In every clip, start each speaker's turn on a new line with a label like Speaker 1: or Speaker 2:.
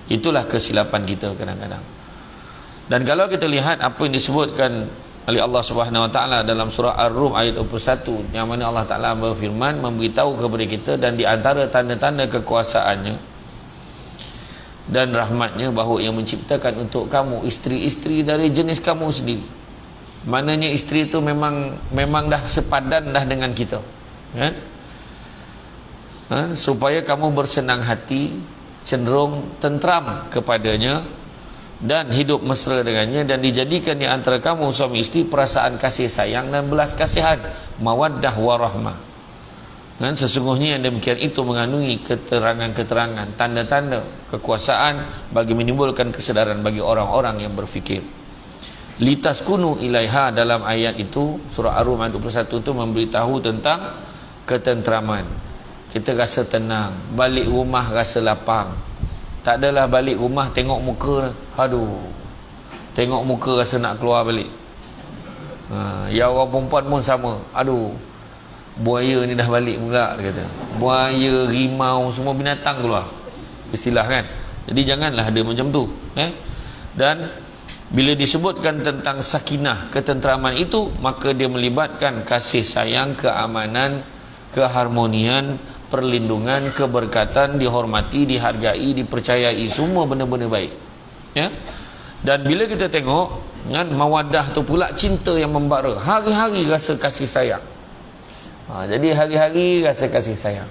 Speaker 1: Itulah kesilapan kita kadang-kadang. Dan kalau kita lihat apa yang disebutkan oleh Allah Subhanahu Wa Taala dalam surah Ar-Rum ayat 21, yang mana Allah Taala berfirman, memberitahu kepada kita, dan di antara tanda-tanda kekuasaannya dan rahmatnya, bahawa yang menciptakan untuk kamu isteri-isteri dari jenis kamu sendiri. Maknanya isteri itu memang dah sepadan dah dengan kita, kan? Supaya kamu bersenang hati, cenderung tentram kepadanya, dan hidup mesra dengannya, dan dijadikan di antara kamu suami isteri perasaan kasih sayang dan belas kasihan, mawaddah warahmah. Dan sesungguhnya yang demikian itu mengandungi keterangan-keterangan, tanda-tanda kekuasaan bagi menimbulkan kesedaran bagi orang-orang yang berfikir. Litaskunu ilaiha, dalam ayat itu surah Ar-Rum ayat 21 itu memberitahu tentang ketentraman. Kita rasa tenang, balik rumah rasa lapang. Tak adalah balik rumah tengok muka, aduh, tengok muka rasa nak keluar balik. Ya, orang perempuan pun sama, aduh, buaya ni dah balik pula, dia kata. Buaya, rimau, semua binatang keluar, istilah kan. Jadi janganlah ada macam tu, Dan bila disebutkan tentang sakinah, ketentraman itu, maka dia melibatkan kasih sayang, keamanan, keharmonian, perlindungan, keberkatan, dihormati, dihargai, dipercayai, semua benda-benda baik, ya. Dan bila kita tengok kan, mawaddah tu pula cinta yang membara, hari-hari rasa kasih sayang. Jadi hari-hari rasa kasih sayang.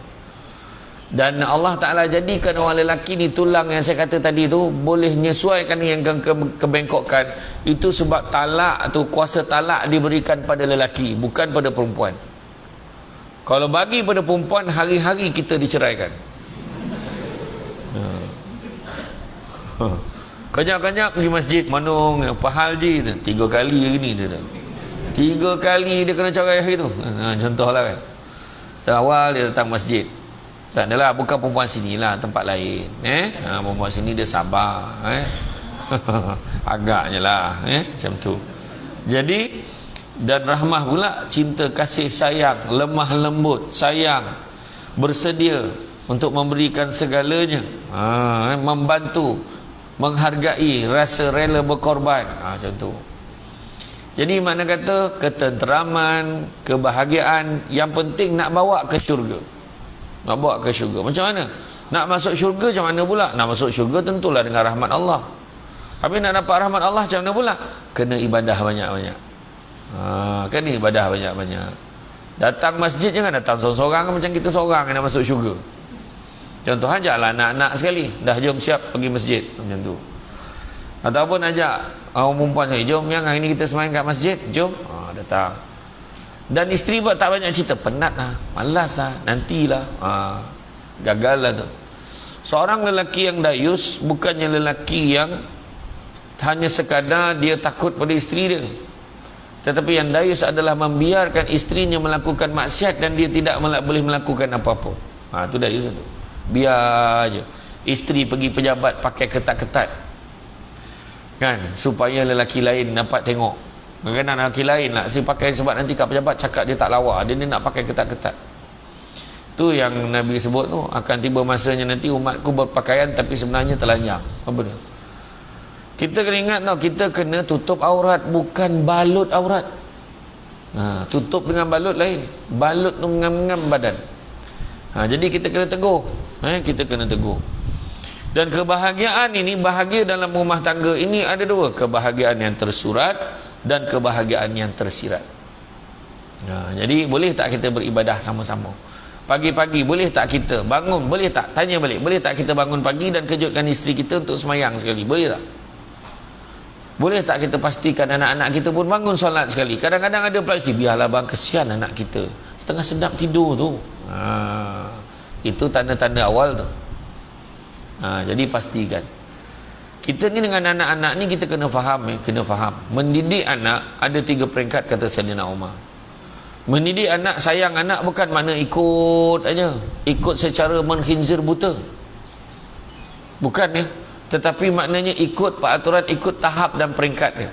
Speaker 1: Dan Allah Ta'ala jadikan orang lelaki ni tulang yang saya kata tadi tu, boleh menyesuaikan yang kebengkokan. Itu sebab talak tu, kuasa talak diberikan pada lelaki, bukan pada perempuan. Kalau bagi pada perempuan, hari-hari kita diceraikan. Kanyak-kanyak pergi masjid, manung pahal je, 3 kali hari ni dia dah. 3 kali dia kena cerai hari tu. Contohlah kan. Seawal dia datang masjid. Tak adalah, bukan perempuan sini lah, tempat lain. Perempuan sini dia sabar. Agaknya lah. Macam tu. Jadi, dan rahmah pula, cinta kasih sayang, lemah lembut, sayang, bersedia untuk memberikan segalanya, membantu, menghargai, rasa rela berkorban, macam tu. Jadi makna kata ketenteraman, kebahagiaan, yang penting nak bawa ke syurga. Nak bawa ke syurga. Macam mana? Nak masuk syurga macam mana pula? Nak masuk syurga tentulah dengan rahmat Allah. Tapi nak dapat rahmat Allah macam mana pula? Kena ibadah banyak-banyak. Kena ibadah banyak-banyak. Datang masjid jangan datang seorang-seorang macam kita seorang yang nak masuk syurga. Contoh ajaklah anak-anak sekali, dah jom siap pergi masjid, macam tu. Ataupun ajak orang perempuan saya, jom yang hari ni kita sembahyang kat masjid, jom, datang. Dan isteri buat tak banyak cerita, penat lah, malas lah, nantilah, gagal lah tu. Seorang lelaki yang dayus bukannya lelaki yang hanya sekadar dia takut pada isteri dia, tetapi yang dayus adalah membiarkan isterinya melakukan maksiat dan dia tidak boleh melakukan apa-apa. Tu dayus tu. Biar je isteri pergi pejabat pakai ketat-ketat, kan, supaya lelaki lain dapat tengok. Kadang-kadang lelaki lain nak saya pakai sebab nanti kat pejabat cakap dia tak lawa, dia nak pakai ketat-ketat. Tu yang Nabi sebut tu, akan tiba masanya nanti umatku berpakaian tapi sebenarnya telanjang. Apa dia? Kita kena ingat tau, kita kena tutup aurat, bukan balut aurat. Tutup dengan balut lain, balut tu mengam-ngam badan. Jadi kita kena tegur, kita kena tegur. Dan kebahagiaan ini, bahagia dalam rumah tangga ini ada dua, kebahagiaan yang tersurat dan kebahagiaan yang tersirat. Jadi boleh tak kita beribadah sama-sama? Pagi-pagi boleh tak kita bangun? Boleh tak? Tanya balik, boleh tak kita bangun pagi dan kejutkan isteri kita untuk semayang sekali? Boleh tak? Boleh tak kita pastikan anak-anak kita pun bangun solat sekali? Kadang-kadang ada pula isteri, biarlah bang, kesian anak kita, setengah sedap tidur tu. Itu tanda-tanda awal tu. Jadi pastikan. Kita ni dengan anak-anak ni kita kena faham, kena faham. Mendidik anak ada 3 peringkat, kata Sayyidina Umar. Mendidik anak, sayang anak bukan makna ikut aja, ikut secara mengkhinzir buta. Bukan ya. Tetapi maknanya ikut peraturan, ikut tahap dan peringkat dia.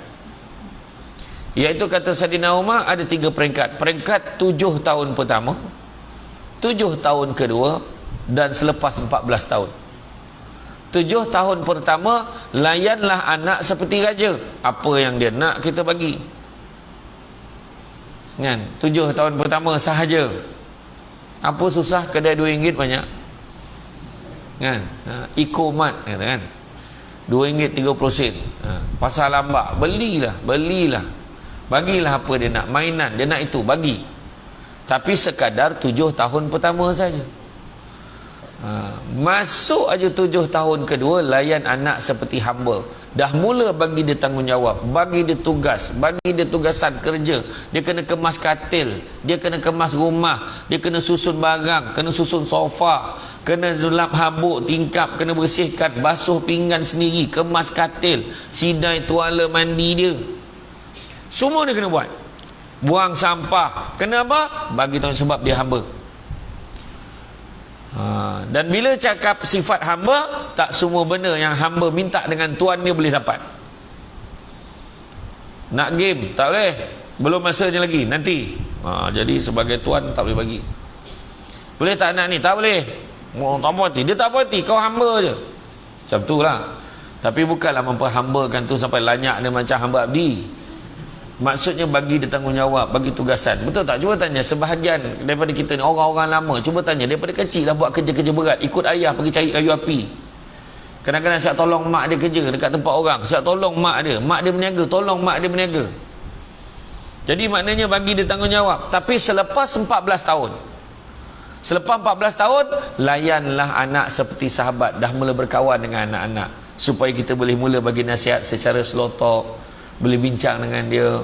Speaker 1: Iaitu kata Sayyidina Umar ada 3 peringkat. Peringkat 7 tahun pertama, 7 tahun kedua, dan selepas 14 tahun. 7 tahun pertama layanlah anak seperti raja. Apa yang dia nak kita bagi. Kan? 7 tahun pertama sahaja. Apa susah kedai RM2 banyak. Kan? Ecomat kata kan. RM2.30. Pasar lambak, belilah. Bagilah apa dia nak, mainan dia nak itu, bagi. Tapi sekadar 7 tahun pertama saja. Masuk aja 7 tahun kedua, layan anak seperti hamba. Dah mula bagi dia tanggungjawab, bagi dia tugas, bagi dia tugasan kerja. Dia kena kemas katil, dia kena kemas rumah, dia kena susun barang, kena susun sofa, kena lap habuk tingkap, kena bersihkan, basuh pinggan sendiri, kemas katil, sidai tuala mandi dia. Semua dia kena buat. Buang sampah. Kenapa? Bagi tahu sebab dia hamba. Dan bila cakap sifat hamba, tak semua benda yang hamba minta dengan Tuhan dia boleh dapat. Nak game, tak boleh, belum masanya lagi, nanti. Jadi sebagai Tuhan tak boleh bagi. Boleh tak nak ni? Tak boleh. Tak puas hati. Dia tak puas hati, kau hamba je. Macam tu lah. Tapi bukanlah memperhambakan tu sampai lanyak dia macam hamba abdi. Maksudnya bagi dia tanggungjawab, bagi tugasan. Betul tak? Cuba tanya sebahagian daripada kita ni, orang-orang lama, cuba tanya daripada kecil dah buat kerja-kerja berat, ikut ayah pergi cari kayu api. Kadang-kadang siap tolong mak dia kerja dekat tempat orang, siap tolong mak dia berniaga, tolong mak dia berniaga. Jadi maknanya bagi dia tanggungjawab. Tapi selepas 14 tahun, selepas 14 tahun, layanlah anak seperti sahabat. Dah mula berkawan dengan anak-anak, supaya kita boleh mula bagi nasihat secara slow talk, boleh bincang dengan dia,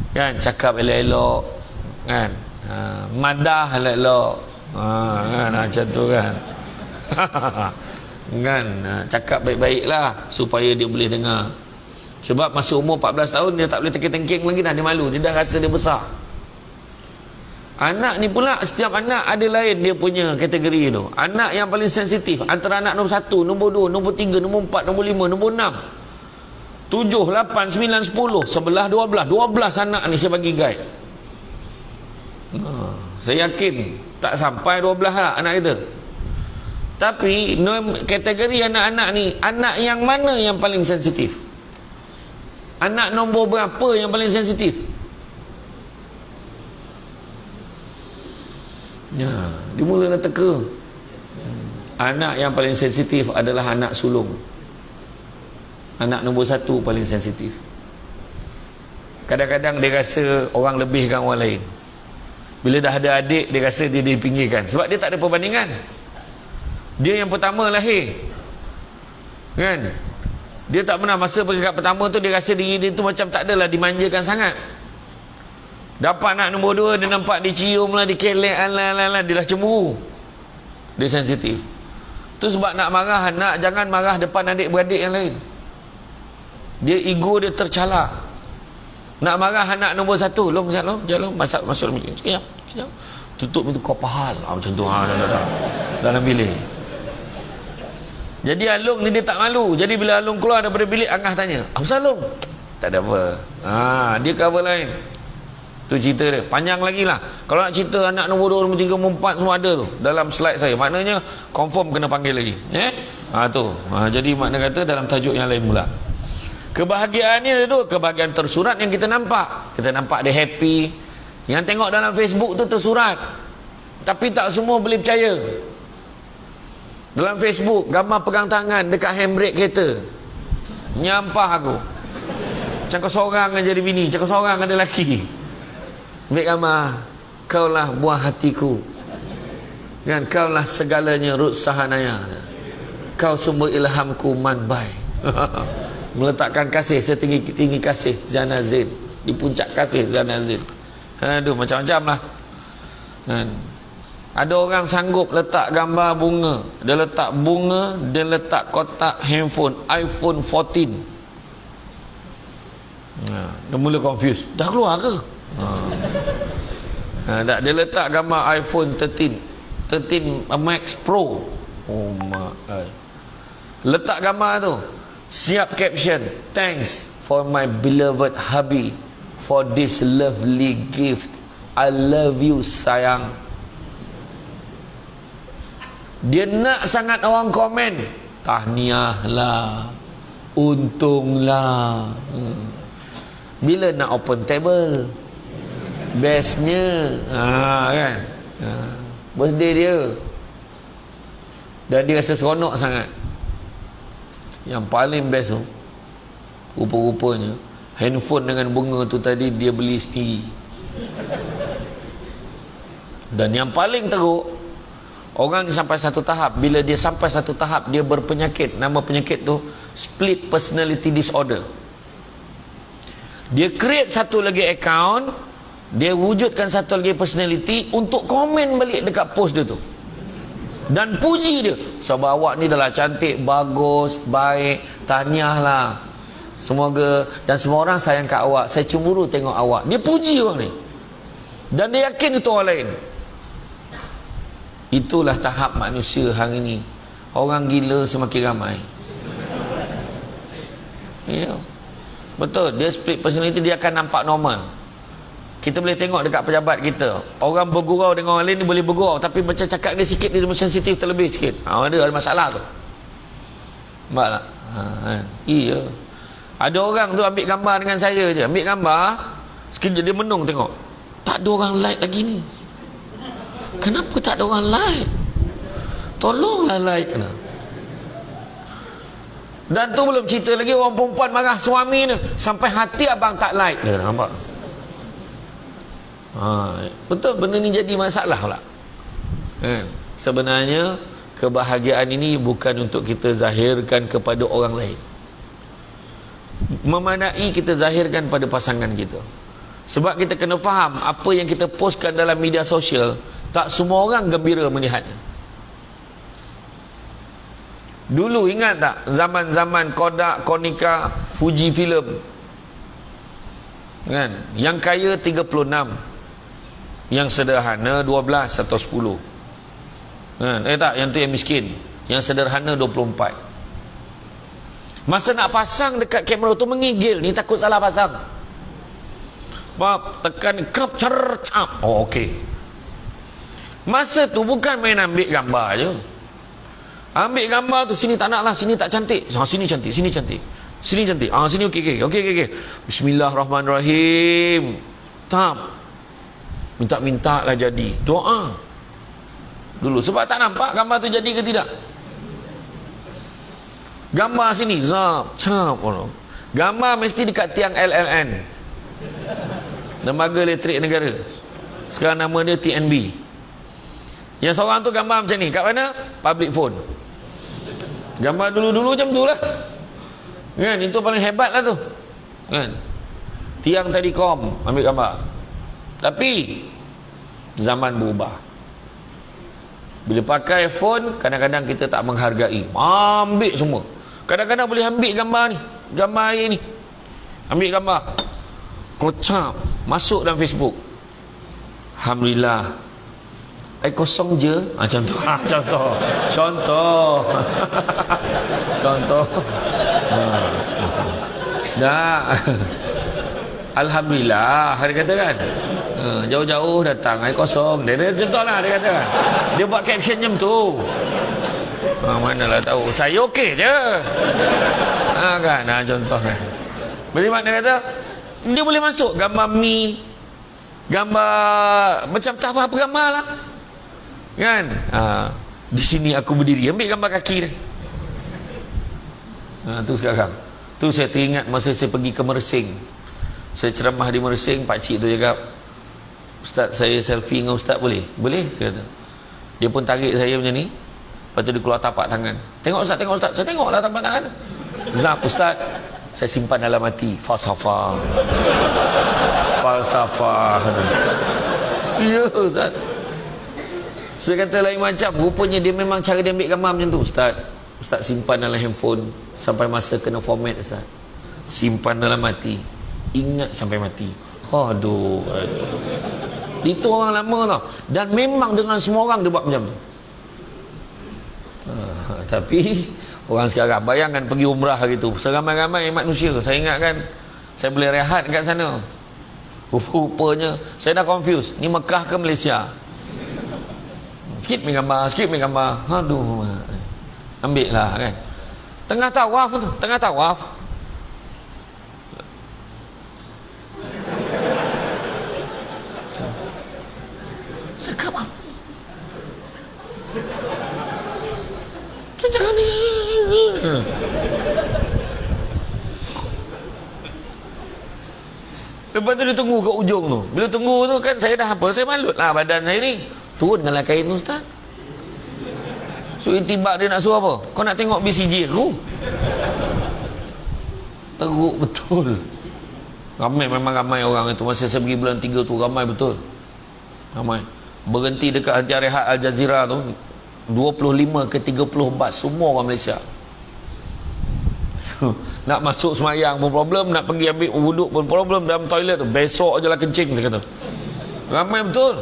Speaker 1: kan, cakap elok-elok, kan, madah elok-elok, kan, macam tu kan. Kan, cakap baik-baik lah supaya dia boleh dengar. Sebab masuk umur 14 tahun dia tak boleh tengking-tengking lagi dah, dia malu, dia dah rasa dia besar. Anak ni pula, setiap anak ada lain dia punya kategori tu. Anak yang paling sensitif antara anak nombor 1, nombor 2, nombor 3, nombor 4, nombor 5, nombor 6, 7, 8, 9, 10, 11, 12 anak ni saya bagi guide. Saya yakin tak sampai 12 lah anak kita. Tapi kategori anak-anak ni, anak yang mana yang paling sensitif? Anak nombor berapa yang paling sensitif? Ya, dia mula nak teka. Anak yang paling sensitif adalah anak sulung. Anak nombor 1 paling sensitif. Kadang-kadang dia rasa orang lebihkan orang lain. Bila dah ada adik, dia rasa dia dipinggirkan. Sebab dia tak ada perbandingan. Dia yang pertama lahir, kan? Dia tak pernah, masa peringkat pertama tu dia rasa diri dia tu macam tak adalah dimanjakan sangat. Dapat anak nombor 2, dia nampak dicium lah, dikelek, alah, dia dah cemburu. Dia sensitif. Tu sebab nak marah anak, jangan marah depan adik-beradik yang lain. Dia ego dia tercala. Nak marah anak nombor 1, jalan, masuk bilik. Sekejap. Tutup itu kau pahal. Macam tu. Dalam bilik. Jadi Alung ni dia tak malu. Jadi bila Alung keluar daripada bilik, Angah tanya, apa pasal Alung? Tak ada apa. Dia cover lain. Tu cerita dia. Panjang lagi lah. Kalau nak cerita anak nombor 2, nombor 3, nombor 4 semua ada tu dalam slide saya. Maknanya confirm kena panggil lagi. Jadi makna kata dalam tajuk yang lain pula. Kebahagiaan ni ada dua. Kebahagiaan tersurat yang kita nampak. Kita nampak dia happy. Yang tengok dalam Facebook tu tersurat. Tapi tak semua boleh percaya. Dalam Facebook, gambar pegang tangan dekat handbrake kereta. Nyampah aku. Macam kau seorang kan jadi bini, macam kau seorang ada lelaki. Ambil gambar, kaulah buah hatiku. Kan, kaulah segalanya Ruth Sahanaya. Kau sumber ilhamku manbai. Meletakkan kasih setinggi-tinggi kasih Zana Zain, di puncak kasih Zana Zain. Aduh, macam-macam lah. Kan? Ada orang sanggup letak gambar bunga. Dia letak bunga, dia letak kotak handphone iPhone 14. Dia mula confused. Dah keluar ke? Dia letak gambar iPhone 13 Max Pro. Oh my. Letak gambar tu, siap caption, thanks for my beloved hubby for this lovely gift. I love you sayang. Dia nak sangat orang komen. tahniah lah, untunglah. Bila nak open table, bestnya kan, birthday dia, dan dia rasa seronok sangat. Yang paling best tu, rupa-rupanya handphone dengan bunga tu tadi dia beli sendiri. Dan yang paling teruk, orang sampai satu tahap, bila dia sampai satu tahap dia berpenyakit, nama penyakit tu split personality disorder. Dia create satu lagi account, dia wujudkan satu lagi personality untuk komen balik dekat post dia tu dan puji dia, sebab awak ni dah lah cantik, bagus, baik, tahniah lah, semoga, dan semua orang sayang kat awak, saya cemburu tengok awak. Dia puji orang ni dan dia yakin itu orang lain. Itulah tahap manusia hari ini. Orang gila semakin ramai. Ya, betul. Dia split personality, dia akan nampak normal. Kita boleh tengok dekat pejabat kita, orang bergurau dengan orang lain ni boleh bergurau, tapi macam cakap dia sikit, dia sensitif terlebih sikit. Ada masalah tu. Nampak tak? Kan? Iya. Ada orang tu ambil gambar dengan saya je, ambil gambar, sekejap dia menung tengok, tak ada orang like lagi ni. Kenapa tak ada orang like? Tolonglah like. Dan tu belum cerita lagi orang perempuan marah suami ni, sampai hati abang tak like dia. Nampak? Betul, benda ni jadi masalah pula. Sebenarnya kebahagiaan ini bukan untuk kita zahirkan kepada orang lain. Memadai kita zahirkan pada pasangan kita. Sebab kita kena faham, apa yang kita postkan dalam media sosial, tak semua orang gembira melihatnya. Dulu ingat tak zaman-zaman Kodak, Konica, Fuji Film kan, yang kaya 36, yang sederhana 12 atau 10 kan? Tak, yang tu yang miskin, yang sederhana 24. Masa nak pasang dekat kamera tu mengigil, ni takut salah pasang. Tekan capture, oh okey. Masa tu bukan main ambil gambar je. Ambil gambar tu, sini tak nak lah, sini tak cantik, sini cantik, sini cantik, sini cantik, sini okey. Bismillahirrahmanirrahim. Minta lah jadi. Doa dulu, sebab tak nampak gambar tu jadi ke tidak. Gambar sini gambar mesti dekat tiang LLN, Lembaga Elektrik Negara. Sekarang nama dia TNB. Yang seorang tu gambar macam ni, kat mana? Public phone. Gambar dulu-dulu macam tu lah kan, itu paling hebat lah tu kan. Tiang Telekom ambil gambar. Tapi zaman berubah. Bila pakai phone, kadang-kadang kita tak menghargai, ambil semua. Kadang-kadang boleh ambil gambar ni, gambar air ni, ambil gambar, kocap, masuk dalam Facebook. Alhamdulillah, air kosong je. Contoh. Dah. Alhamdulillah, dia kata kan. Jauh-jauh datang air kosong. Dia contohlah, dia kata kan. Dia buat caption macam tu. Manalah tahu, saya okey je. Kan, contoh kan. Beri makna kata, dia boleh masuk gambar mi, gambar macam tak apa-apa gambar lah kan. Di sini aku berdiri, ambil gambar kaki dia. Tu sekarang. Tu saya teringat masa saya pergi ke Mersing. Saya ceramah di Mersing, pakcik tu cakap, Ustaz, saya selfie dengan Ustaz boleh? Boleh, saya kata. Dia pun tarik saya macam ni, lepas tu dia keluar tapak tangan. Tengok Ustaz, tengok Ustaz. Saya tengoklah tapak tangan. Zap, Ustaz, saya simpan dalam hati. Falsafah. Ya Ustaz. Saya kata lain macam. Rupanya dia memang cara dia ambil gambar macam tu. Ustaz simpan dalam handphone sampai masa kena format Ustaz. Simpan dalam hati, ingat sampai mati. Aduh. Itu orang lama tau. Dan memang dengan semua orang dia buat macam tu. Tapi orang sekarang, bayangkan pergi umrah hari tu, seramai-ramai manusia. Saya ingat kan, saya boleh rehat kat sana. Rupanya saya dah confuse, ni Mekah ke Malaysia. Sikit main gambar. Aduh, ambil lah kan. Tengah tawaf tu, tengah tawaf. Cakap apa? Jangan ni. Lepas tu dia tunggu kat ujung tu. Bila tunggu tu kan saya dah apa? Saya malut lah badan saya ni. Turunkanlah kain tu Ustaz. So itibak dia nak suruh apa? Kau nak tengok BCG aku? Teruk betul. Ramai, memang ramai orang itu. Masa saya pergi bulan 3 tu ramai betul. Ramai. Berhenti dekat henti rehat Al Jazeera tu 25 ke 30 bas, semua orang Malaysia. Nak masuk semayang pun problem, nak pergi ambil wuduk pun problem, dalam toilet tu besok je lah kencing, saya kata. Ramai betul.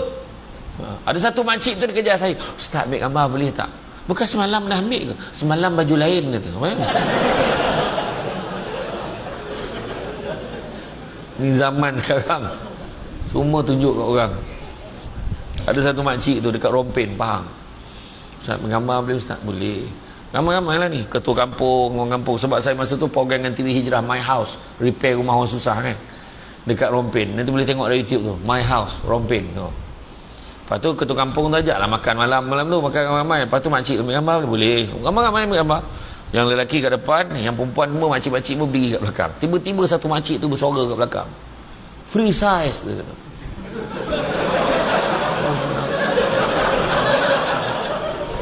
Speaker 1: Ada satu makcik tu dia kejar saya, Ustaz ambil gambar boleh tak? Bukan semalam dah ambil ke? Semalam baju lain kata. Ni zaman sekarang semua tunjuk kat orang. Ada satu makcik tu dekat Rompin, Pahang. Ustaz menggambar boleh Ustaz? Boleh. Ramai-ramai lah ni ketua kampung, orang kampung. Sebab saya masa tu program dengan TV Hijrah, My House, repair rumah orang susah kan, dekat Rompin. Nanti boleh tengok dari YouTube tu, My House Rompin tu. Lepas tu ketua kampung tu ajak lah makan malam tu, makan ramai-ramai. Lepas tu makcik tu ambil gambar boleh. Ramai-ramai ambil gambar. Yang lelaki kat depan, yang perempuan semua, makcik-makcik semua berdiri kat belakang. Tiba-tiba satu makcik tu bersuara kat belakang, free size dia kata.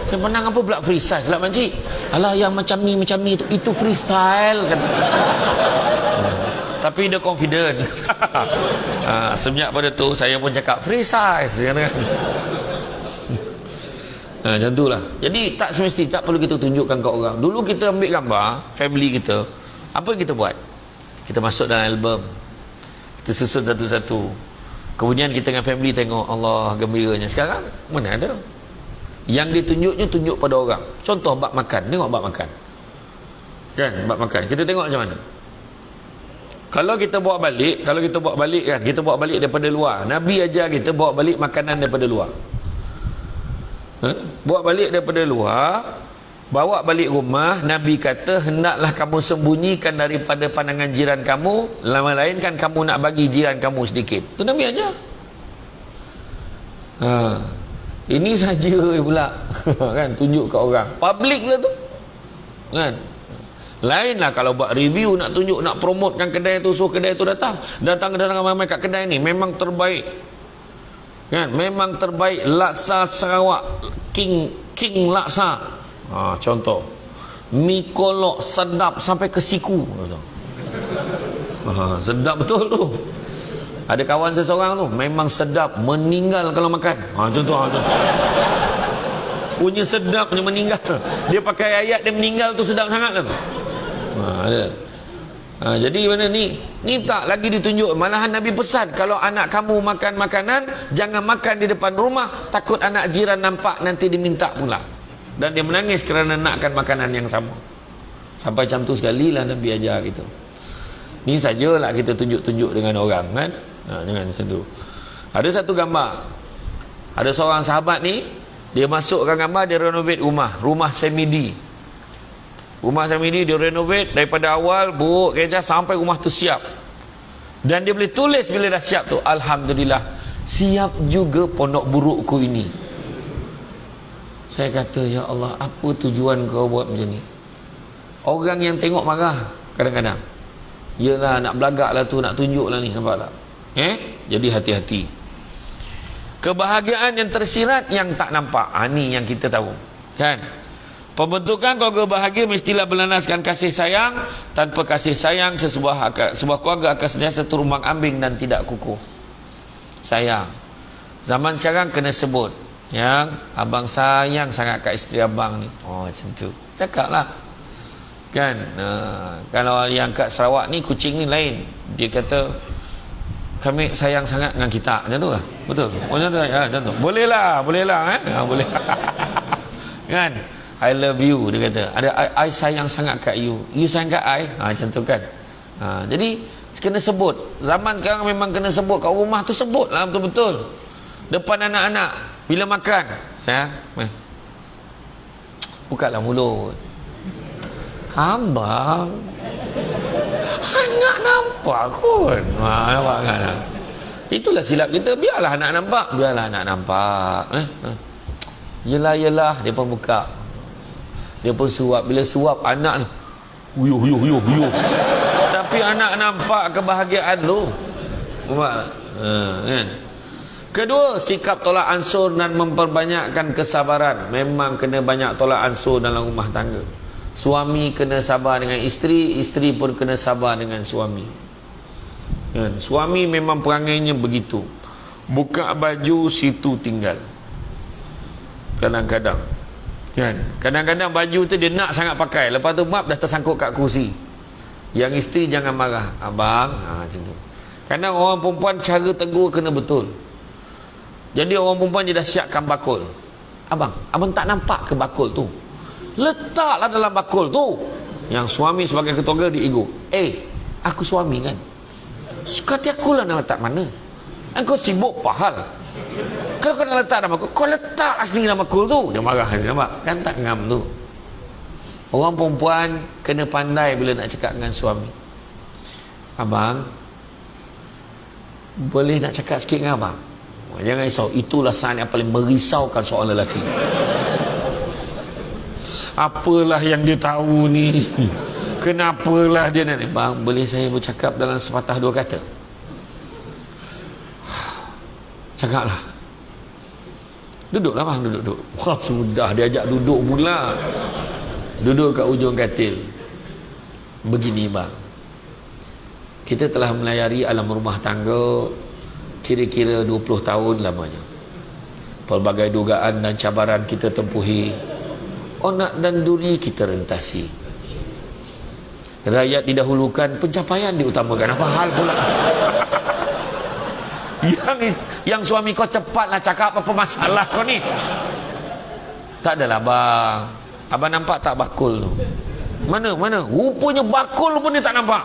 Speaker 1: Saya menang apa pula free size lah makcik? Alah yang macam ni tu, itu freestyle kata. Tapi dia confident. Semenjak pada tu saya pun cakap free size kata kan. Macam tu lah. Jadi tak semesti, tak perlu kita tunjukkan ke orang. Dulu kita ambil gambar family kita, apa yang kita buat? Kita masuk dalam album, kita susun satu-satu, kemudian kita dengan family tengok, Allah gembiranya. Sekarang mana ada? Yang ditunjuknya tunjuk pada orang. Contoh bab makan, tengok bab makan kan, bab makan kita tengok macam mana. Kalau kita bawa balik kan, kita bawa balik daripada luar. Nabi ajar kita bawa balik makanan daripada luar. Bawa balik daripada luar, bawa balik rumah. Nabi kata hendaklah kamu sembunyikan daripada pandangan jiran kamu, lama lain kan kamu nak bagi jiran kamu sedikit. Tu Nabi ajar. Ini saja pula kan, tunjuk kat orang public lah tu kan. Lainlah kalau buat review, nak tunjuk, nak promotekan kedai tu, suruh kedai tu datang ramai kat kedai ni, memang terbaik kan, memang terbaik laksa Sarawak, king laksa. Contoh mi kolok sedap sampai ke siku. Sedap betul tu. Ada kawan saya seorang tu memang sedap, meninggal kalau makan. Contoh punya sedap, punya meninggal. Dia pakai ayat dia meninggal tu sedap sangat lah tu. Ada. Jadi mana ni tak lagi ditunjuk. Malahan Nabi pesan, kalau anak kamu makan makanan, jangan makan di depan rumah, takut anak jiran nampak nanti diminta pula. Dan dia menangis kerana nakkan makanan yang sama. Sampai macam tu sekali lah Nabi ajar gitu. Ni sajalah kita tunjuk-tunjuk dengan orang kan. Jangan macam tu. Ada satu gambar, ada seorang sahabat ni, dia masukkan gambar, dia renovate rumah Semidi. Rumah Semidi dia renovate daripada awal buruk kerja sampai rumah tu siap. Dan dia boleh tulis bila dah siap tu, Alhamdulillah, siap juga pondok burukku ini. Saya kata, ya Allah, apa tujuan kau buat macam ni? Orang yang tengok marah kadang-kadang. Yelah, nak belagak lah tu, nak tunjuk lah ni, nampak tak? Jadi hati-hati. Kebahagiaan yang tersirat, yang tak nampak. Ni yang kita tahu kan. Pembentukan keluarga bahagia mestilah berlandaskan kasih sayang. Tanpa kasih sayang, sebuah keluarga akan sentiasa terumbang ambing dan tidak kukuh. Sayang. Zaman sekarang kena sebut, yang abang sayang sangat kat isteri abang ni. Macam tu cakaplah kan. Kalau yang kat Sarawak ni, kucing ni lain. Dia kata kami sayang sangat dengan kita, macam tu lah. Betul? Macam tu ya, macam tu. Boleh lah boleh kan. I love you, dia kata. Ada I sayang sangat kat you, you sayang kat I, macam tu kan. Jadi kena sebut. Zaman sekarang memang kena sebut. Kat rumah tu sebut lah betul-betul, depan anak-anak. Bila makan, sayang, bukalah mulut. Abang, anak nampak kot. Nampak kan? Itulah silap kita. Biarlah anak nampak. Biarlah anak nampak. Yelah. Dia pun buka. Dia pun suap. Bila suap anak tu, huyuh. Tapi anak nampak kebahagiaan tu. Kan? Kedua, sikap tolak ansur dan memperbanyakkan kesabaran. Memang kena banyak tolak ansur dalam rumah tangga. Suami kena sabar dengan isteri, isteri pun kena sabar dengan suami. Kan? Suami memang perangainya begitu. Buka baju, situ tinggal. Kadang-kadang. Kan? Kadang-kadang baju tu dia nak sangat pakai. Lepas tu map dah tersangkut kat kursi. Yang isteri jangan marah. Abang, macam tu. Kadang orang perempuan cara tegur kena betul. Jadi orang perempuan dia dah siapkan bakul. Abang tak nampak ke bakul tu? Letaklah dalam bakul tu. Yang suami sebagai ketua dia ego. Aku suami kan? Suka hati akulah nak letak mana? Engkau sibuk pahal. Kalau kau nak letak dalam bakul, kau letak asli dalam bakul tu. Dia marah. Nampak? Kan tak ngam tu. Orang perempuan kena pandai bila nak cakap dengan suami. Abang, boleh nak cakap sikit dengan abang? Jangan risau. Itulah sign yang paling merisaukan seorang lelaki. Apalah yang dia tahu ni? Kenapalah dia nak? Bang, boleh saya bercakap dalam sepatah dua kata? Cakaplah. Duduklah bang, duduk. Wah, sudah diajak duduk pula. Duduk kat ujung katil. Begini bang, kita telah melayari alam rumah tangga kira-kira 20 tahun lamanya. Pelbagai dugaan dan cabaran kita tempuhi. Onak dan duri kita rentasi. Rakyat didahulukan, pencapaian diutamakan. Apa hal pula? Yang suami kau cepatlah cakap apa masalah kau ni? Tak adalah bang. Abang nampak tak bakul tu? Mana? Rupanya bakul pun dia tak nampak.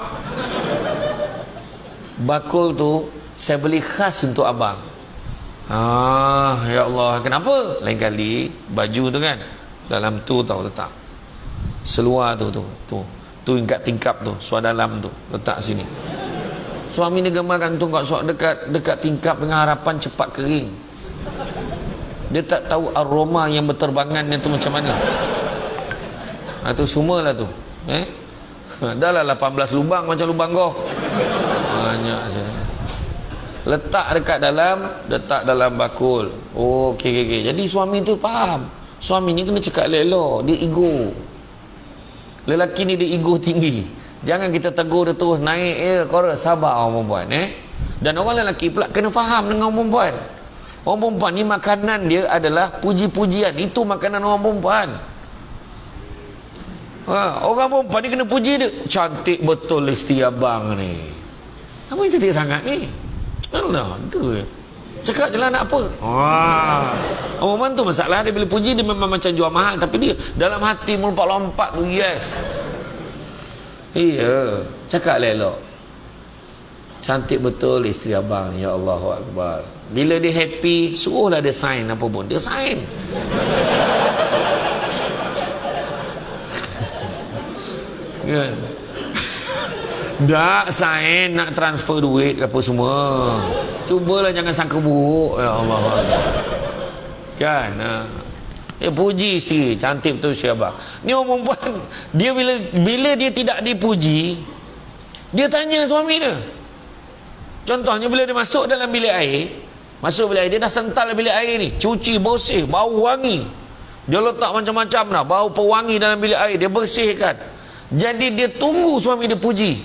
Speaker 1: Bakul tu saya beli khas untuk abang. Ya Allah, kenapa? Lain kali baju tu kan dalam tu tau letak. Seluar tu tingkap tu, suar dalam tu letak sini. Suami ni gemar gantung kat suar dekat tingkap dengan harapan cepat kering. Dia tak tahu aroma yang berterbangan tu macam mana. Tu semualah tu. Dah lah 18 lubang macam lubang golf. Banyak saja. Letak dalam bakul. Okey. Jadi suami tu faham. Suami ni kena cakap elok, dia ego. Lelaki ni dia ego tinggi. Jangan kita tegur dia terus naik korang sabar orang perempuan. Dan orang lelaki pula kena faham dengan orang perempuan. Orang perempuan ni makanan dia adalah puji-pujian. Itu makanan orang perempuan. Orang perempuan ni kena puji dia. Cantik betul isteri abang ni. Apa yang cantik sangat ni? Allah, cakap je lah nak apa. Orang perempuan tu masalah dia bila puji dia memang macam jual mahal. Tapi dia dalam hati melompat-lompat tu. Yes. Iya. Cakap elok. Cantik betul isteri abang ni. Ya Allahu Akbar. Bila dia happy, suruhlah dia sign apa pun. Dia sign. Kan? Tak sign, nak transfer duit apa semua. Cubalah jangan sangka buruk. Ya Allah. Kan? Puji isteri, cantik betul isteri abang. Ni orang perempuan, dia bila dia tidak dipuji, dia tanya suami dia. Contohnya bila dia masuk dalam bilik air, dia dah sental bilik air ni, cuci bersih, bau wangi. Dia letak macam-macam dah, bau pewangi dalam bilik air, dia bersihkan. Jadi dia tunggu suami dia puji.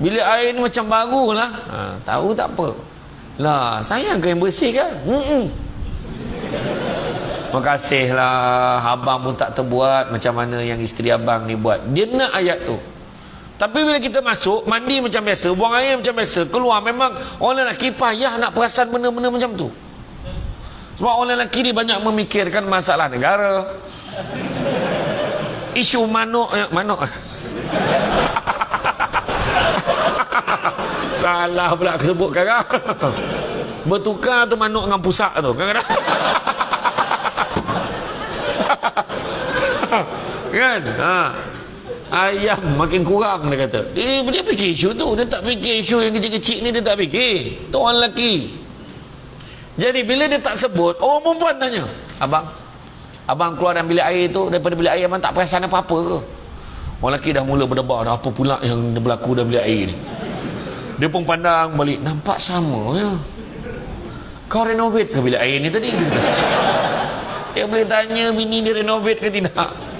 Speaker 1: Bilik air ni macam baru lah. Tahu tak apa. Lah, sayang ke yang bersih kan? Makasihlah, abang pun tak terbuat macam mana yang isteri abang ni buat. Dia nak ayat tu. Tapi bila kita masuk, mandi macam biasa, buang air macam biasa, keluar memang orang lelaki payah nak perasan benda-benda macam tu. Sebab orang lelaki ni banyak memikirkan masalah negara. Isu manuk. Salah pula aku sebut sekarang. Bertukar tu manuk dengan pusak tu. Kadang-kadang. kan? Ayam makin kurang, dia kata. Dia fikir isu tu. Dia tak fikir isu yang kecil-kecil ni, dia tak fikir. Tu orang lelaki. Jadi bila dia tak sebut, orang perempuan tanya, abang keluar dalam bilik air tu, daripada bilik air abang tak perasan apa-apa ke? Orang lelaki dah mula berdebar, apa pula yang berlaku dalam bilik air ni? Dia pun pandang balik, nampak sama ya. Kau renovate ke bilik air ni tadi? Dia boleh tanya bini dia renovate ke tidak.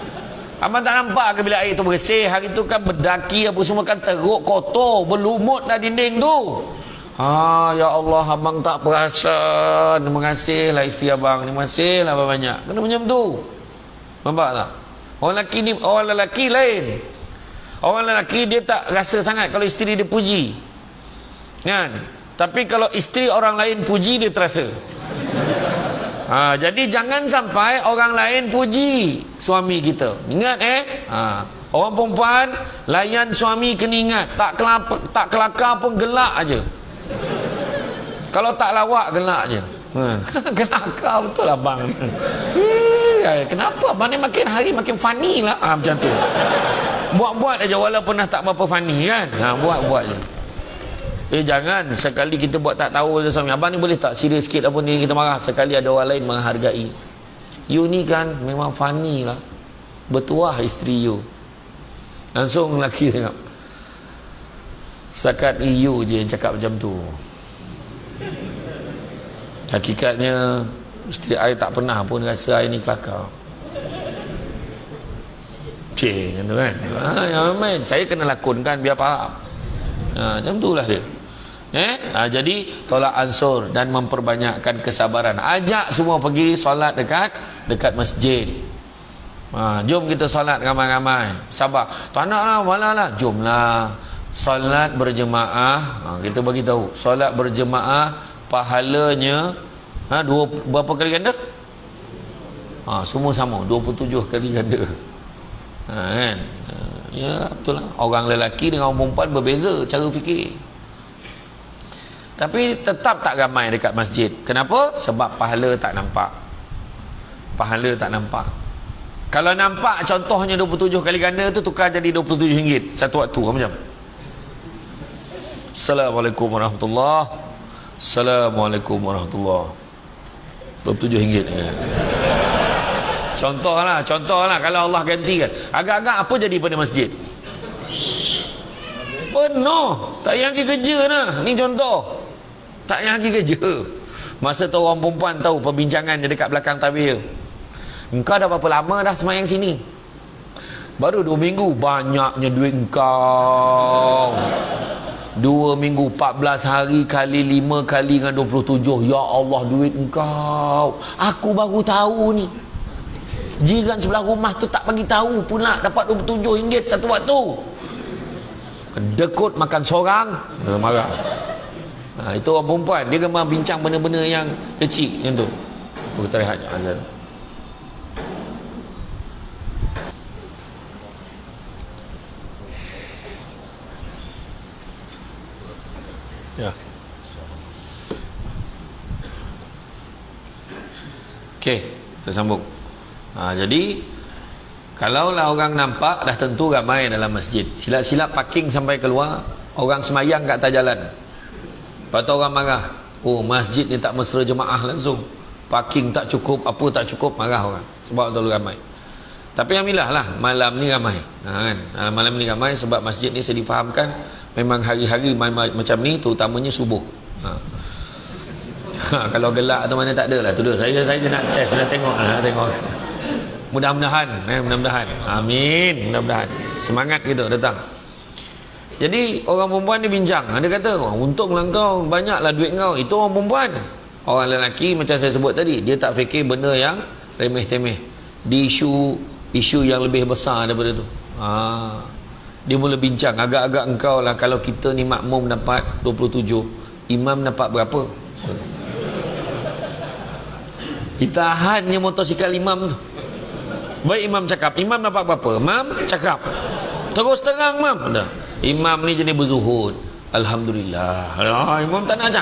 Speaker 1: Abang tak nampak ke bilik air tu bersih? Hari tu kan berdaki apa semua kan teruk, kotor, berlumut dah dinding tu. Ya Allah, abang tak perasan. Terima kasih lah isteri abang, terima kasih lah banyak. Kena macam tu. Nampak tak? Orang lelaki lain. Orang lelaki dia tak rasa sangat kalau isteri dia puji, kan? Tapi kalau isteri orang lain puji, dia terasa. Jadi jangan sampai orang lain puji suami kita. Ingat orang perempuan layan suami kena ingat, tak kelakar pun gelak aja. Kalau tak lawak gelak aja. Kelakar betul abang. Kenapa abang ni makin hari makin funny lah, macam tu. Buat-buat aja walaupun dah tak berapa funny kan. Buat-buat je. Jangan sekali kita buat tak tahu je suami. Abang ni boleh tak serius sikit apa ni, kita marah. Sekali ada orang lain menghargai. You ni kan memang funny lah. Bertuah isteri you. Langsung lelaki tengok. Setakat you je yang cakap macam tu. Hakikatnya isteri I tak pernah pun rasa I ni kelakar. Macam tu kan. Saya kena lakonkan biar faham. Macam tu lah dia. Jadi tolak ansur dan memperbanyakkan kesabaran. Ajak semua pergi solat dekat masjid. Jom kita solat ramai-ramai. Sabar. Tak nak lah, malah lah. Jomlah solat berjemaah. Kita bagi tahu solat berjemaah pahalanya berapa kali ganda? Semua sama, 27 kali ganda. Kan? Ya betul lah. Orang lelaki dengan orang perempuan berbeza cara fikir. Tapi tetap tak ramai dekat masjid. Kenapa? Sebab pahala tak nampak. Pahala tak nampak. Kalau nampak contohnya 27 kali ganda tu, tukar jadi RM27 satu waktu. Macam Assalamualaikum warahmatullahi. Assalamualaikum warahmatullahi. RM27 Contohlah kalau Allah gantikan. Agak-agak apa jadi pada masjid? Penuh. Tak payah pergi kerja lah. Ni contoh. Tak payah pergi kerja. Masa tu orang perempuan tahu perbincangan dia dekat belakang tabir. Engkau dah berapa lama dah semayang sini? Baru 2 minggu. Banyaknya duit engkau. 2 minggu 14 hari kali 5 kali dengan 27. Ya Allah, duit engkau. Aku baru tahu ni. Jiran sebelah rumah tu tak bagi tahu pula dapat RM27 satu waktu. Kedekut makan seorang, dia marah. Itu orang perempuan, dia memang bincang benda-benda yang kecil macam tu. Kita rehat je azan. Ya. Okey, kita sambung. Jadi kalaulah orang nampak, dah tentu ramai dalam masjid. Silap-silap parking sampai keluar, orang semayang kat atas jalan. Lepas tu orang marah. Masjid ni tak mesra jemaah langsung. Parking tak cukup, apa tak cukup, marah orang. Sebab terlalu ramai. Tapi alhamdulillah lah, malam ni ramai. Kan? Malam ni ramai sebab masjid ni saya difahamkan memang hari-hari macam ni, terutamanya subuh. Kalau gelap tu mana tak ada lah. Tu dia. Saya nak test, nak tengok. Mudah-mudahan. Amin. Mudah-mudahan. Semangat kita datang. Jadi orang perempuan ni bincang. Dia kata, untunglah kau, banyaklah duit kau. Itu orang perempuan. Orang lelaki macam saya sebut tadi, dia tak fikir benda yang remeh-temeh. Di isu yang lebih besar daripada tu. Dia mula bincang. Agak-agak engkau lah, kalau kita ni makmum dapat 27, imam dapat berapa? Ditahannya motosikal imam tu. Baik imam cakap, imam dapat berapa? Imam cakap, terus terang imam. Imam ni jenis berzuhud. Alhamdulillah. Imam tak nak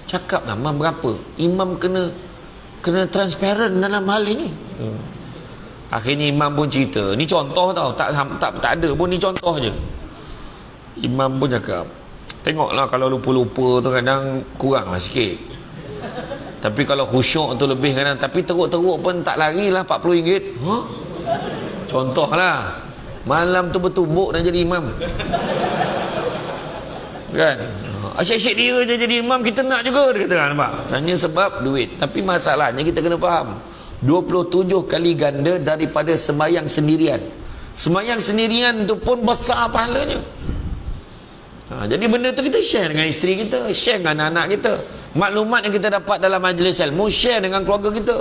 Speaker 1: cakap lah imam berapa. Imam kena transparent dalam hal ini. Akhirnya imam pun cerita. Ni contoh tau, tak ada pun, ni contoh je. Imam pun cakap, tengoklah kalau lupa-lupa tu kadang kurang lah sikit. Tapi kalau khusyuk tu lebih kadang. Tapi teruk-teruk pun tak larilah RM40. Contoh lah. Malam tu bertumbuk nak jadi imam. Kan? Asyik-asyik dia je jadi imam, kita nak juga, dia kata, nampak? Hanya sebab duit. Tapi masalahnya kita kena faham, 27 kali ganda daripada sembahyang sendirian. Sembahyang sendirian tu pun besar pahalanya. Jadi benda tu kita share dengan isteri kita, share dengan anak-anak kita. Maklumat yang kita dapat dalam majlis ilmu, share dengan keluarga kita.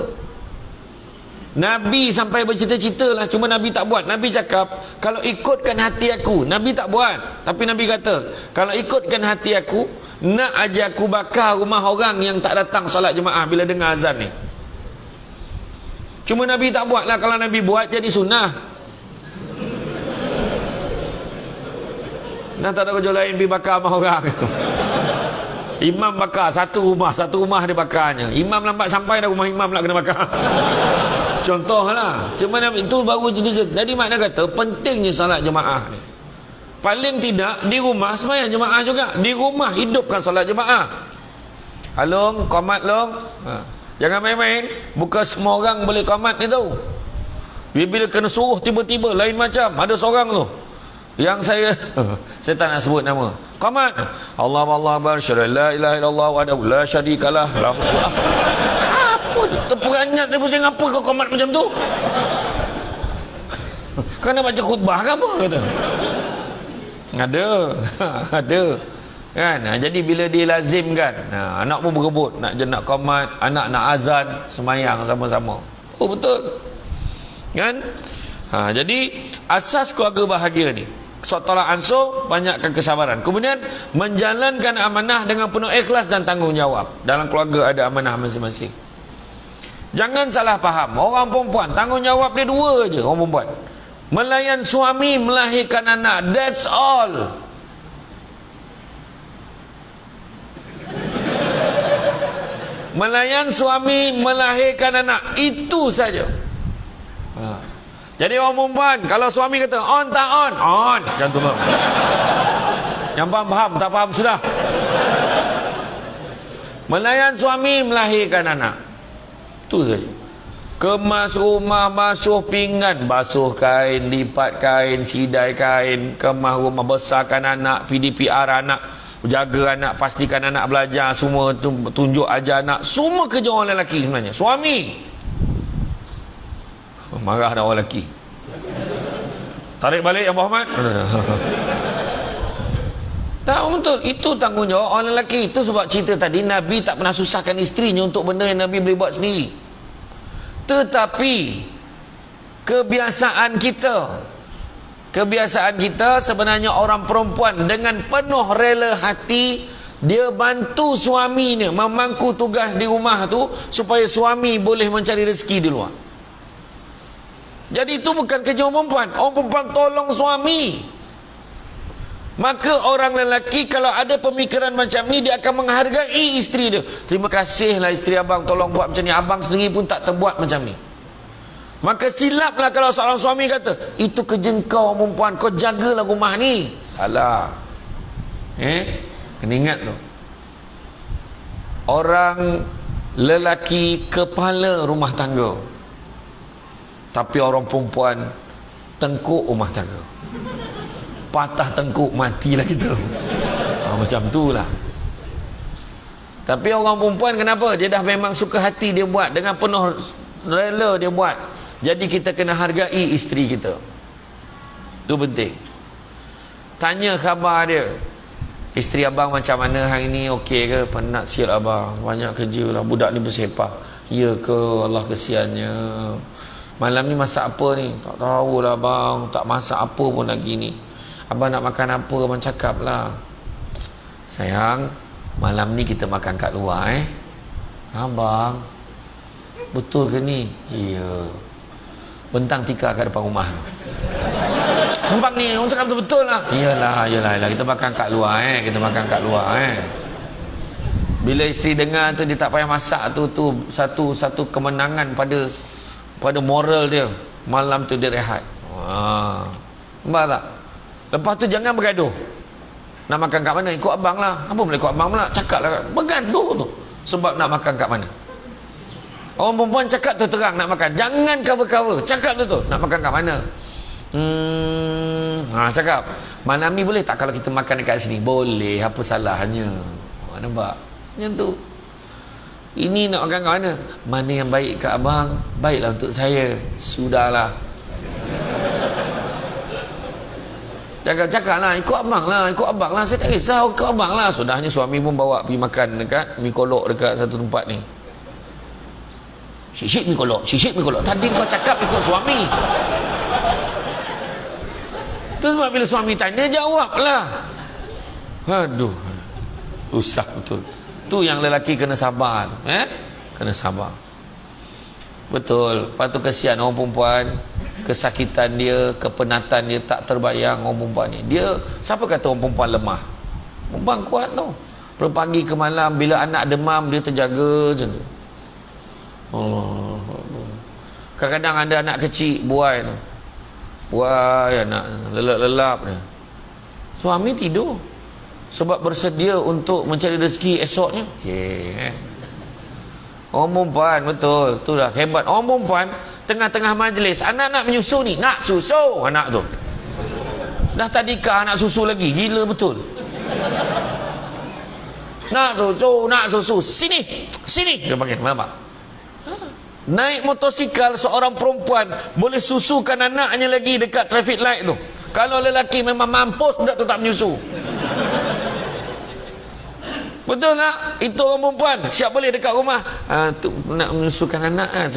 Speaker 1: Nabi sampai bercita-cita lah, cuma Nabi tak buat. Nabi cakap, kalau ikutkan hati aku, Nabi tak buat. Tapi Nabi kata, kalau ikutkan hati aku, nak aja aku bakar rumah orang yang tak datang solat jemaah bila dengar azan ni. Cuma Nabi tak buat lah. Kalau Nabi buat, jadi sunnah. Nah, tak ada kerja lain, pergi bakar rumah orang. Imam bakar satu rumah dia bakarnya. Imam lambat sampai dah, rumah imam lah kena bakar. Contohlah. Cuma itu baru cerita. Jadi makna kata pentingnya salat jemaah ni. Paling tidak di rumah sembahyang jemaah juga. Di rumah hidupkan salat jemaah. Along, qomat long. Jangan main-main. Bukan semua orang boleh qomat ni tau. Bila kena suruh tiba-tiba lain macam. Ada seorang tu yang saya tak nak sebut nama. Qomat. Allah akbar, syada la ilaha illallah wahdahu la syarikalah lahu. Terperanjat dia pusing, apa kau komat macam tu? Kau nak baca khutbah ke apa? Kata. Ada kan? Jadi bila dia lazimkan, anak pun berebut nak komat, anak nak azan, semayang sama-sama. Oh betul kan? Jadi asas keluarga bahagia ni, tolak ansur, banyakkan kesabaran. Kemudian menjalankan amanah dengan penuh ikhlas dan tanggungjawab. Dalam keluarga ada amanah masing-masing. Jangan salah faham, orang perempuan tanggungjawab dia dua je. Orang perempuan melayan suami, melahirkan anak, that's all. Melayan suami, melahirkan anak, itu saja. Jadi orang perempuan, kalau suami kata on tak on, on, macam tu bang. Yang faham, tak faham sudah. Melayan suami, melahirkan anak, itu saja. Kemas rumah, basuh pinggan, basuh kain, lipat kain, sidai kain, kemas rumah, besarkan anak, PDPR anak, jaga anak, pastikan anak belajar, semua tunjuk ajar anak. Semua kerja orang lelaki sebenarnya. Suami marah dah orang lelaki. Tarik balik Abah Ahmad. Tak, betul. Itu tanggungjawab orang lelaki. Itu sebab cerita tadi, Nabi tak pernah susahkan isterinya untuk benda yang Nabi boleh buat sendiri. Tetapi kebiasaan kita sebenarnya orang perempuan dengan penuh rela hati dia bantu suaminya memangku tugas di rumah tu supaya suami boleh mencari rezeki di luar. Jadi itu bukan kerja orang perempuan. Orang perempuan tolong suami. Maka orang lelaki kalau ada pemikiran macam ni, dia akan menghargai isteri dia. Terima kasihlah isteri abang tolong buat macam ni. Abang sendiri pun tak terbuat macam ni. Maka silaplah kalau seorang suami kata, itu kerja kau perempuan, kau jagalah rumah ni. Salah. Kena ingat tu. Orang lelaki kepala rumah tangga, tapi orang perempuan tengkuk rumah tangga. Patah tengkuk, matilah kita. Macam tu lah. Tapi orang perempuan kenapa? Dia dah memang suka hati dia buat, dengan penuh rela dia buat. Jadi kita kena hargai isteri kita. Itu penting. Tanya khabar dia. Isteri abang macam mana hari ni, okey ke? Penat sikit abang, banyak kerja lah, budak ni bersepah. Ya ke? Allah kesiannya. Malam ni masak apa ni? Tak tahulah abang, tak masak apa pun lagi ni. Abang nak makan apa? Abang cakap lah. Sayang, malam ni kita makan kat luar Abang, betul ke ni? Ya. Bentang tikar kat depan rumah tu. Abang ni, orang cakap betul lah. Iyalah, kita makan kat luar kita makan kat luar Bila isteri dengar tu, dia tak payah masak tu satu kemenangan pada moral dia. malam tu dia rehat. Nampak tak? Lepas tu jangan bergaduh. Nak makan kat mana? Ikut abang lah. Apa boleh ikut abang pula? Cakap lah. Bergaduh tu sebab nak makan kat mana. Orang perempuan cakap tu terang nak makan. Jangan cover-cover. Cakap tu nak makan kat mana. Cakap Manami boleh tak kalau kita makan dekat sini? Boleh, apa salahnya? Nampak? Macam tu. Ini nak makan kat mana? Mana yang baik kat abang? Baiklah untuk saya. Sudahlah. Cakap lah, ikut abang lah, saya tak risau, ikut abang lah. Sudahnya suami pun bawa pergi makan dekat mi kolok dekat satu tempat ni. Syik mi kolok. Tadi kau cakap ikut suami. Terus bila suami tanya, jawab lah. Aduh, susah betul. Tu yang lelaki kena sabar. Kena sabar. Betul. Lepas tu kesian orang perempuan, kesakitan dia, kepenatan dia tak terbayang orang perempuan ni. Dia, siapa kata orang perempuan lemah? Perempuan kuat tau. Pagi ke malam, bila anak demam dia terjaga macam tu. Kadang-kadang ada anak kecil buai tu. Buai anak lelap-lelap ni. Suami tidur sebab bersedia untuk mencari rezeki esoknya. Orang perempuan betul, tu dah hebat. Orang perempuan tengah-tengah majlis, anak nak menyusu ni, nak susu anak tu. Dah tadika nak susu lagi, gila betul. Nak susu, sini dia panggil, nampak? Naik motosikal seorang perempuan boleh susukan anaknya lagi dekat traffic light tu. Kalau lelaki memang mampus, budak tu tak menyusu. Betul tak? Itu orang perempuan siap boleh dekat rumah. Tu nak menyusukan anak kan,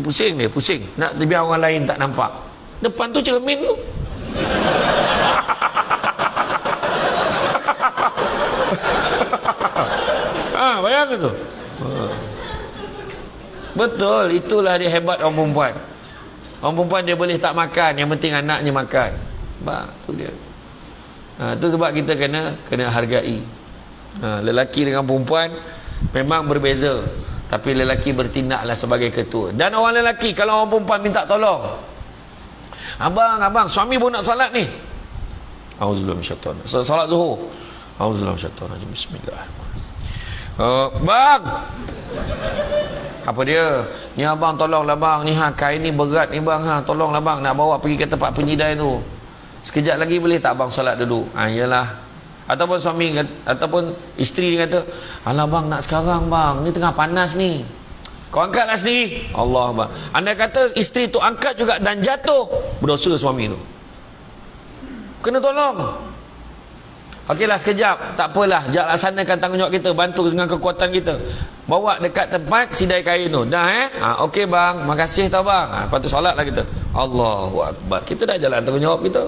Speaker 1: pusing dia, pusing. Nak biar orang lain tak nampak. Depan tu cermin tu. Bayangkan tu. Betul, itulah dia hebat orang perempuan. Orang perempuan dia boleh tak makan, yang penting anaknya makan. Tu dia. Tu sebab kita kena hargai. Lelaki dengan perempuan memang berbeza, tapi lelaki bertindaklah sebagai ketua. Dan orang lelaki kalau orang perempuan minta tolong, abang suami pun nak salat ni, auzubillahi minasyaitan, salat zuhur, auzubillahi minasyaitan, bismillahirrahmanirrahim. Bang, apa dia ni? Abang tolonglah bang, ni kain ni berat ni bang, tolonglah bang, nak bawa pergi ke tempat penyidai tu. Sekejap lagi boleh tak abang solat dulu? Iyalah. Ataupun suami ataupun isteri dia kata, alah bang, nak sekarang bang, ni tengah panas ni, kau angkatlah sendiri. Allah bang. Anda kata isteri tu angkat juga dan jatuh, berdosa suami tu, kena tolong. Okeylah sekejap, tak apalah, jap laksanakan tanggungjawab kita, bantu dengan kekuatan kita, bawa dekat tempat sidai kain tu. Dah okey bang, makasih tau bang. Lepas tu solatlah kita. Allahu Akbar. Kita dah jalan tanggungjawab kita.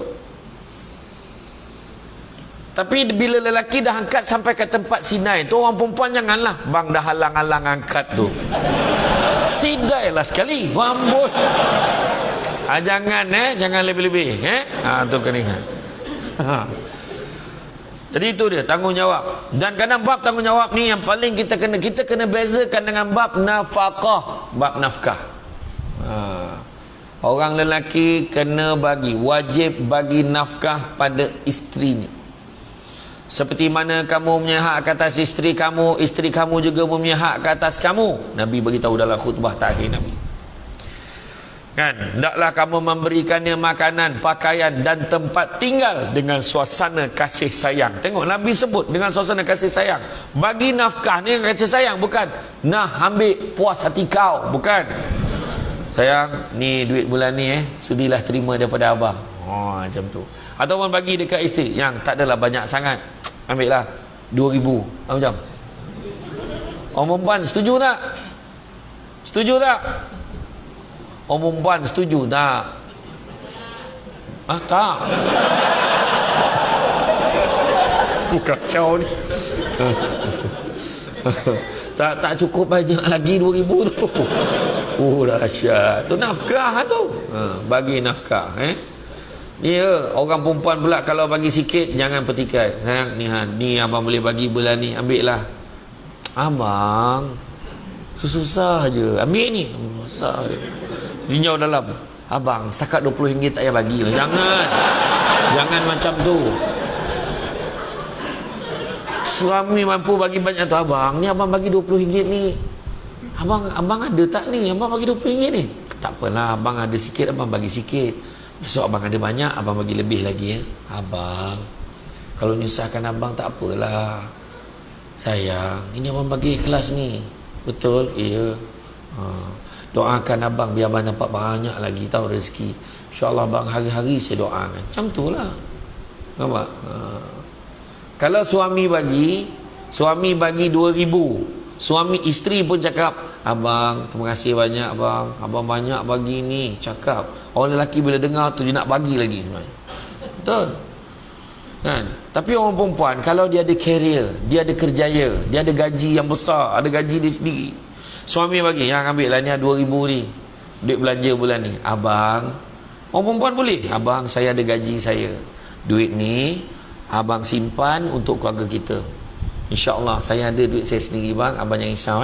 Speaker 1: Tapi bila lelaki dah angkat sampai ke tempat sinai tu, orang perempuan janganlah, bang dah halang-halang angkat tu, sidailah sekali, rambut. Jangan lebih-lebih. Tu kena ingat. Jadi itu dia tanggungjawab. Dan kadang bab tanggungjawab ni yang paling kita kena bezakan dengan bab nafkah, bab nafkah. Orang lelaki kena wajib bagi nafkah pada isterinya. Seperti mana kamu punya hak ke atas isteri kamu juga punya hak ke atas kamu. Nabi beritahu dalam khutbah terakhir Nabi. Kan, hendaklah kamu memberikannya makanan, pakaian dan tempat tinggal dengan suasana kasih sayang. Tengok Nabi sebut dengan suasana kasih sayang. Bagi nafkah ni kasih sayang, bukan nah ambil puas hati kau, bukan. Sayang, ni duit bulan ni sudilah terima daripada abang. Macam tu. Ataupun bagi dekat isteri yang tak adalah banyak sangat, ambil lah 2,000 macam. Orang perempuan setuju tak? Setuju tak? Orang perempuan setuju tak? Tak. Kacau ni. Tak cukup banyak lagi 2,000 tu. Dahsyat. Tu nafkah tu. Bagi nafkah. Dia orang perempuan pula kalau bagi sikit jangan petikai. Sayang, ni abang boleh bagi bulan ni, ambil lah. Abang susah je, ambil ni, susah je. Tinjau dalam, Abang, setakat RM20 tak payah bagi lah. Jangan macam tu. Suami mampu bagi banyak tu, abang, ni abang bagi RM20 ni. Abang ada tak ni? Abang bagi RM20 ni. Tak apalah, abang ada sikit, abang bagi sikit. Besok abang ada banyak, abang bagi lebih lagi ya. Abang, kalau nyusahkan abang tak apalah. Sayang, ini abang bagi ikhlas ni. Betul? Iya. Doakan abang biar abang dapat banyak lagi tahu rezeki. InsyaAllah abang hari-hari saya doakan. Macam tu lah. Nampak? Kalau suami bagi RM2,000, suami isteri pun cakap, abang terima kasih banyak abang, abang banyak bagi ni. Cakap orang lelaki bila dengar tu dia nak bagi lagi sebenarnya. Betul kan? Tapi orang perempuan kalau dia ada career, dia ada kerjaya, dia ada gaji yang besar, ada gaji dia sendiri, suami bagi, yang ambil lah ni RM2,000 ni, duit belanja bulan ni. Abang, orang perempuan boleh, abang saya ada gaji saya, duit ni abang simpan untuk keluarga kita. InsyaAllah saya ada duit saya sendiri bang, abang jangan risau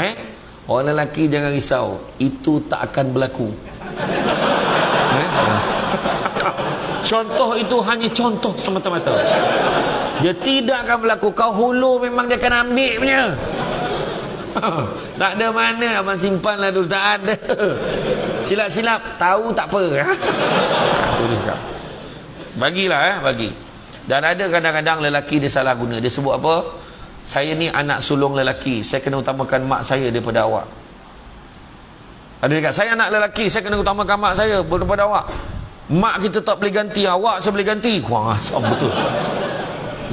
Speaker 1: Orang lelaki jangan risau, itu tak akan berlaku. Contoh itu hanya contoh semata-mata. Dia tidak akan berlaku. Kau hulu memang dia akan ambil punya. Tak ada mana, abang simpan lah dulu. Tak ada. Silap-silap tahu tak apa. Itu dia cakap. Bagilah bagi. Dan ada kadang-kadang lelaki dia salah guna. Dia sebut apa? Saya ni anak sulung lelaki, saya kena utamakan mak saya daripada awak. Ada dekat, saya anak lelaki, saya kena utamakan mak saya daripada awak. Mak kita tak boleh ganti, awak saya boleh ganti. Wah, betul.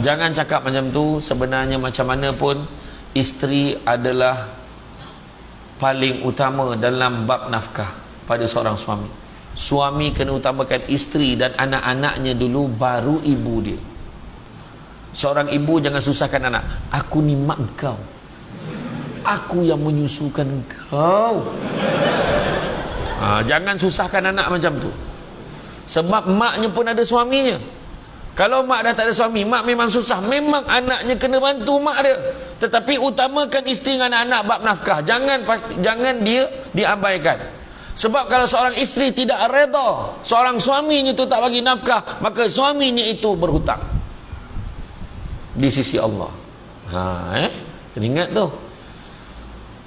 Speaker 1: Jangan cakap macam tu. Sebenarnya macam mana pun, isteri adalah paling utama dalam bab nafkah pada seorang suami. Suami kena utamakan isteri dan anak-anaknya dulu, baru ibu dia. Seorang ibu jangan susahkan anak. Aku ni mak kau, aku yang menyusukan kau. Jangan susahkan anak macam tu. Sebab maknya pun ada suaminya. Kalau mak dah tak ada suami, mak memang susah. Memang anaknya kena bantu mak dia. Tetapi utamakan isteri dan anak-anak bab nafkah. Jangan dia diabaikan. Sebab kalau seorang isteri tidak redha, seorang suaminya tu tak bagi nafkah, maka suaminya itu berhutang di sisi Allah. Kena ingat tu.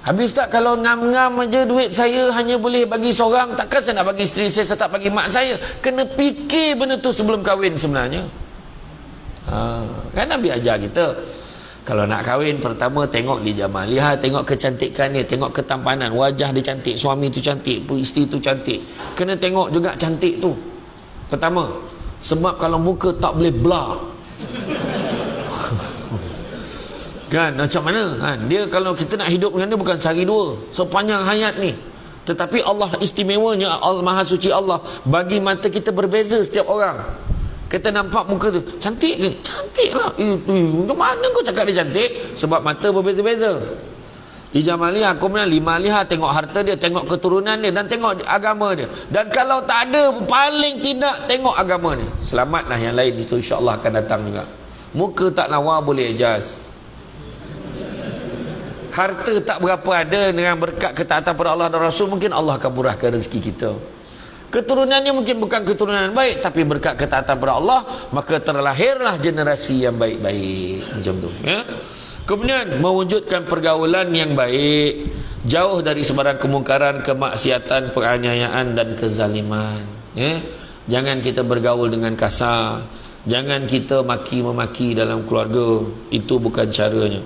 Speaker 1: Habis tak, kalau ngam-ngam aja duit saya hanya boleh bagi seorang, takkan saya nak bagi isteri saya tak bagi mak saya? Kena fikir benda tu sebelum kahwin sebenarnya. Kan Nabi ajar kita, kalau nak kahwin, pertama tengok li jamal, lihat, tengok kecantikan dia, tengok ketampanan, wajah dia cantik, suami tu cantik, isteri tu cantik. Kena tengok juga cantik tu pertama. Sebab kalau muka tak boleh blur kan, macam mana kan? Dia kalau kita nak hidup dengan dia bukan sehari dua, sepanjang hayat ni. Tetapi Allah istimewanya, Allah Maha Suci Allah bagi mata kita berbeza setiap orang. Kita nampak muka tu cantik ke? Cantik lah. Untuk mana kau cakap dia cantik? Sebab mata berbeza-beza. Ijamaliah, aku bilang 5 lihat, tengok harta dia, tengok keturunan dia, dan tengok agama dia. Dan kalau tak ada, paling tidak tengok agama dia. Selamatlah yang lain itu, insyaAllah akan datang juga. Muka tak lawa boleh adjust. Harta tak berapa ada, dengan berkat ketaatan pada Allah dan Rasul, mungkin Allah akan murahkan rezeki kita. Keturunannya mungkin bukan keturunan yang baik, tapi berkat ketaatan pada Allah, maka terlahirlah generasi yang baik-baik. Macam tu ya. Kemudian mewujudkan pergaulan yang baik, jauh dari sebarang kemungkaran, kemaksiatan, penganiayaan dan kezaliman ya. Jangan kita bergaul dengan kasar, jangan kita maki-memaki dalam keluarga. Itu bukan caranya.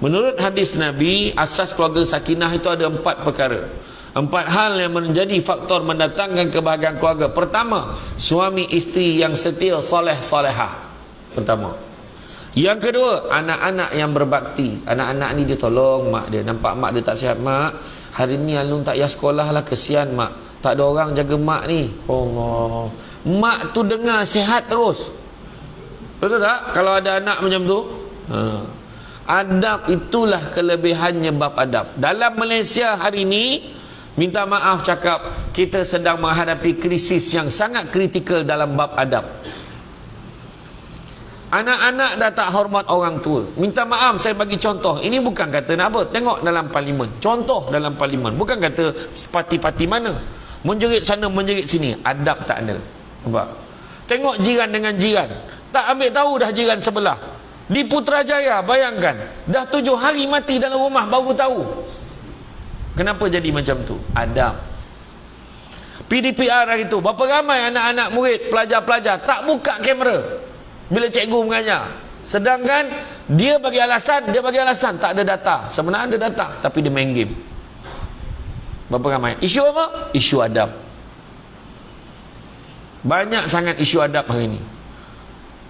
Speaker 1: Menurut hadis Nabi, asas keluarga sakinah itu ada 4 perkara. 4 hal yang menjadi faktor mendatangkan kebahagiaan keluarga. Pertama, suami isteri yang setia, soleh, solehah. Pertama. Yang kedua, anak-anak yang berbakti. Anak-anak ni dia tolong mak dia. Nampak mak dia tak sihat, mak, hari ni Alun tak payah sekolah lah, kesian mak, tak ada orang jaga mak ni. Allah, mak tu dengar sihat terus. Betul tak? Kalau ada anak macam tu. Adab, itulah kelebihannya bab adab. Dalam Malaysia hari ini, minta maaf cakap, kita sedang menghadapi krisis yang sangat kritikal dalam bab adab. Anak-anak dah tak hormat orang tua. Minta maaf, saya bagi contoh. Ini bukan kata nak apa, tengok dalam parlimen, contoh dalam parlimen, bukan kata parti-parti mana. menjerit sana menjerit sini, adab tak ada. Nampak? Tengok jiran dengan jiran, tak ambil tahu dah jiran sebelah. Di Putrajaya, bayangkan, dah 7 hari mati dalam rumah baru tahu. Kenapa jadi macam tu? Adab. PDPR hari tu, berapa ramai anak-anak murid, pelajar-pelajar tak buka kamera bila cikgu mengajar. Sedangkan dia bagi alasan tak ada data. Sebenarnya ada data, tapi dia main game. Berapa ramai? Isu apa? Isu adab. Banyak sangat isu adab hari ini.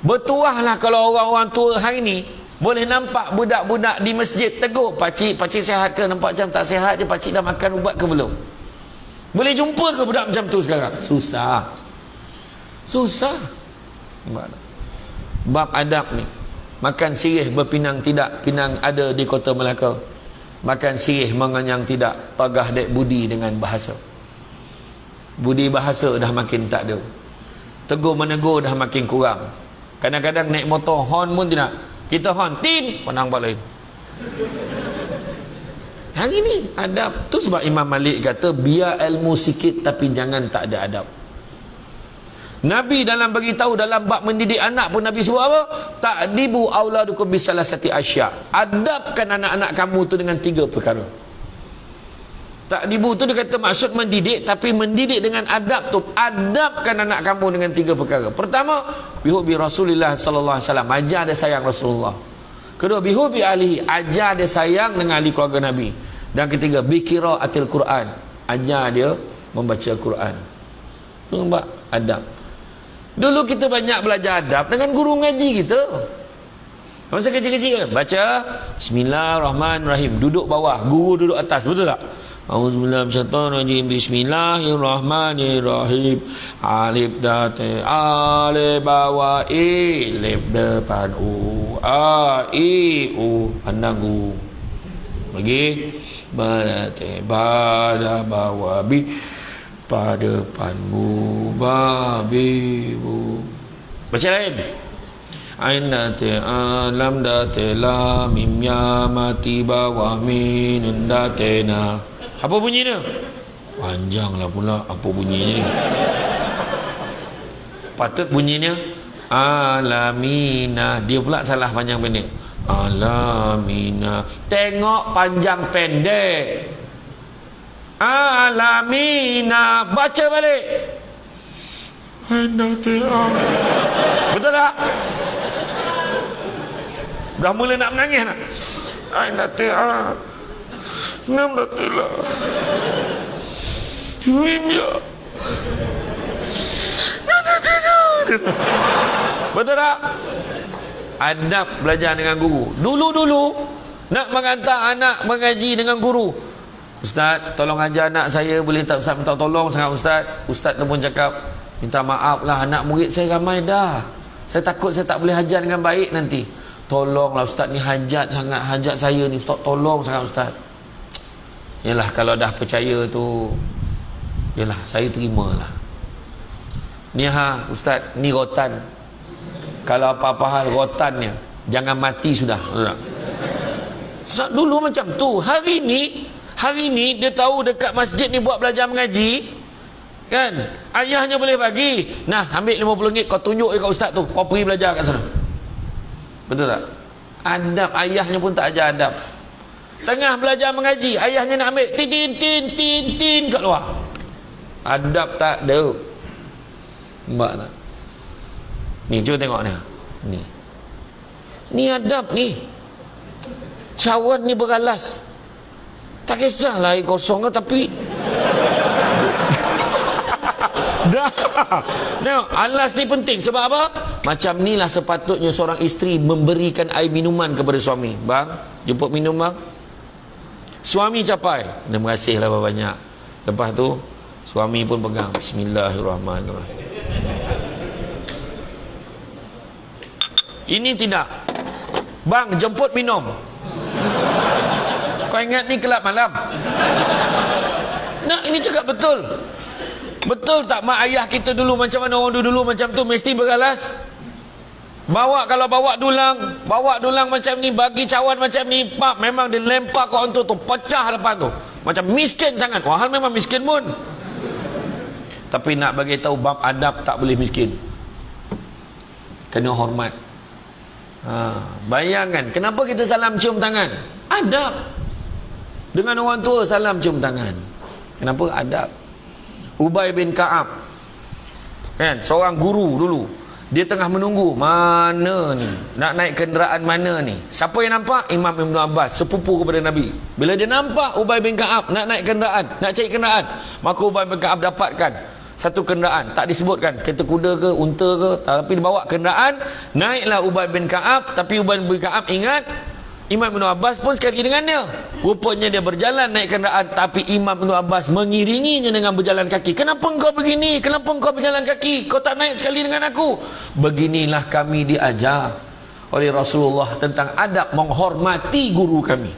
Speaker 1: Bertuahlah kalau orang-orang tua hari ini boleh nampak budak-budak di masjid tegur, pakcik sihat ke? Nampak macam tak sihat je, pakcik dah makan ubat ke belum? Boleh jumpa ke budak macam tu sekarang? Susah. Bab adab ni. Makan sirih berpinang tidak, pinang ada di kota Melaka. Makan sirih menganyang tidak, tagah dek budi dengan bahasa. Budi bahasa dah makin tak ada. Tegur menegur dah makin kurang. Kadang-kadang naik motor horn pun tidak. Kita horn, tin, pandang balik lain. Hari ni adab. Tu sebab Imam Malik kata, biar ilmu sikit tapi jangan tak ada adab. Nabi dalam beritahu dalam bab mendidik anak pun Nabi sebut apa? Ta'dibu auladukum bisalasati asya. Adabkan anak-anak kamu tu dengan 3 perkara. Ta'dibu tu dia kata maksud mendidik, tapi mendidik dengan adab tu. Adabkan anak kamu dengan 3 perkara. Pertama, bihubi Rasulullah sallallahu alaihi wasallam, ajar dia sayang Rasulullah. Kedua, bihubi alihi, ajar dia sayang dengan ahli keluarga Nabi. Dan ketiga, biqiraatil Quran, ajar dia membaca Quran. Nampak adab. Dulu kita banyak belajar adab dengan guru mengaji kita. Masa kecil-kecil baca Bismillahirrahmanirrahim, duduk bawah, guru duduk atas, betul tak? Auzubillahi Bismillahirrahmanirrahim. Alif date alif bawah i, lip depan u, a i u, pandang u. Bagi badate bada bawah bi, pada depanmu babi bu. Baca lain. Ain date alam date lam mim ya mati bawah min date na. Apa bunyinya? Panjanglah pula apa bunyinya ni. Patut bunyinya alamina. Dia pula salah panjang pendek. Alamina. Tengok panjang pendek. Alamina. Baca balik. Betul tak? Dah mula nak menangis nak. Ainatia. Nam datila. Mimya. Betul tak? Adab belajar dengan guru. Dulu-dulu nak menghantar anak mengaji dengan guru. Ustaz, tolong ajar anak saya, boleh tak Ustaz minta tolong sangat Ustaz? Ustaz tu pun cakap, minta maaf lah, anak murid saya ramai dah. Saya takut saya tak boleh ajar dengan baik nanti. Tolonglah Ustaz, ni hajat sangat, hajat saya ni Ustaz, tolong sangat Ustaz. Yalah, kalau dah percaya tu, yalah, saya terimalah. Ni Ustaz, ni rotan. Kalau apa-apa hal rotannya, jangan mati sudah. Ustaz dulu macam tu. Hari ni dia tahu dekat masjid ni buat belajar mengaji, kan? Ayahnya boleh bagi. Nah, ambil RM50, kau tunjuk kat ustaz tu, kau pergi belajar kat sana. Betul tak? Adab, ayahnya pun tak ajar adab. Tengah belajar mengaji, ayahnya nak ambil tin kat luar. Adab tak ada. Nampak tak? Ni cuba tengok ni. Ni adab ni. Cawan ni beralas. Tak kisahlah air kosong tapi dah. Tengok, alas ni penting. Sebab apa? Macam ni lah sepatutnya seorang isteri memberikan air minuman kepada suami. Bang, jemput minum bang. Suami capai, terima kasihlah banyak. Lepas tu suami pun pegang Bismillahirrahmanirrahim. Ini tidak. Bang, jemput minum. Kau ingat ni kelab malam? Nah, ini cakap betul. Betul tak mak ayah kita dulu macam mana orang dulu macam tu mesti beralas? Kalau bawa dulang macam ni, bagi cawan macam ni, pak memang dilempar kat orang tu pecah lepas tu. Macam miskin sangat. Wahal memang miskin pun. Tapi nak bagi tahu bab adab tak boleh miskin. Kena hormat. Bayangkan kenapa kita salam cium tangan? Adab. Dengan orang tua salam cium tangan. Kenapa? Adab. Ubay bin Ka'ab, kan, seorang guru dulu. Dia tengah menunggu, mana ni nak naik kenderaan mana ni. Siapa yang nampak? Imam Ibn Abbas, sepupu kepada Nabi. Bila dia nampak Ubay bin Ka'ab nak naik kenderaan, nak cari kenderaan, maka Ubay bin Ka'ab dapatkan satu kenderaan, tak disebutkan kereta kuda ke unta ke, tapi dibawa kenderaan. Naiklah Ubay bin Ka'ab. Tapi Ubay bin Ka'ab ingat Imam Ibn Abbas pun sekali dengan dia. Rupanya dia berjalan naik kenderaan, tapi Imam Ibn Abbas mengiringinya dengan berjalan kaki. Kenapa engkau begini? Kenapa engkau berjalan kaki? Kau tak naik sekali dengan aku? Beginilah kami diajar oleh Rasulullah tentang adab menghormati guru kami.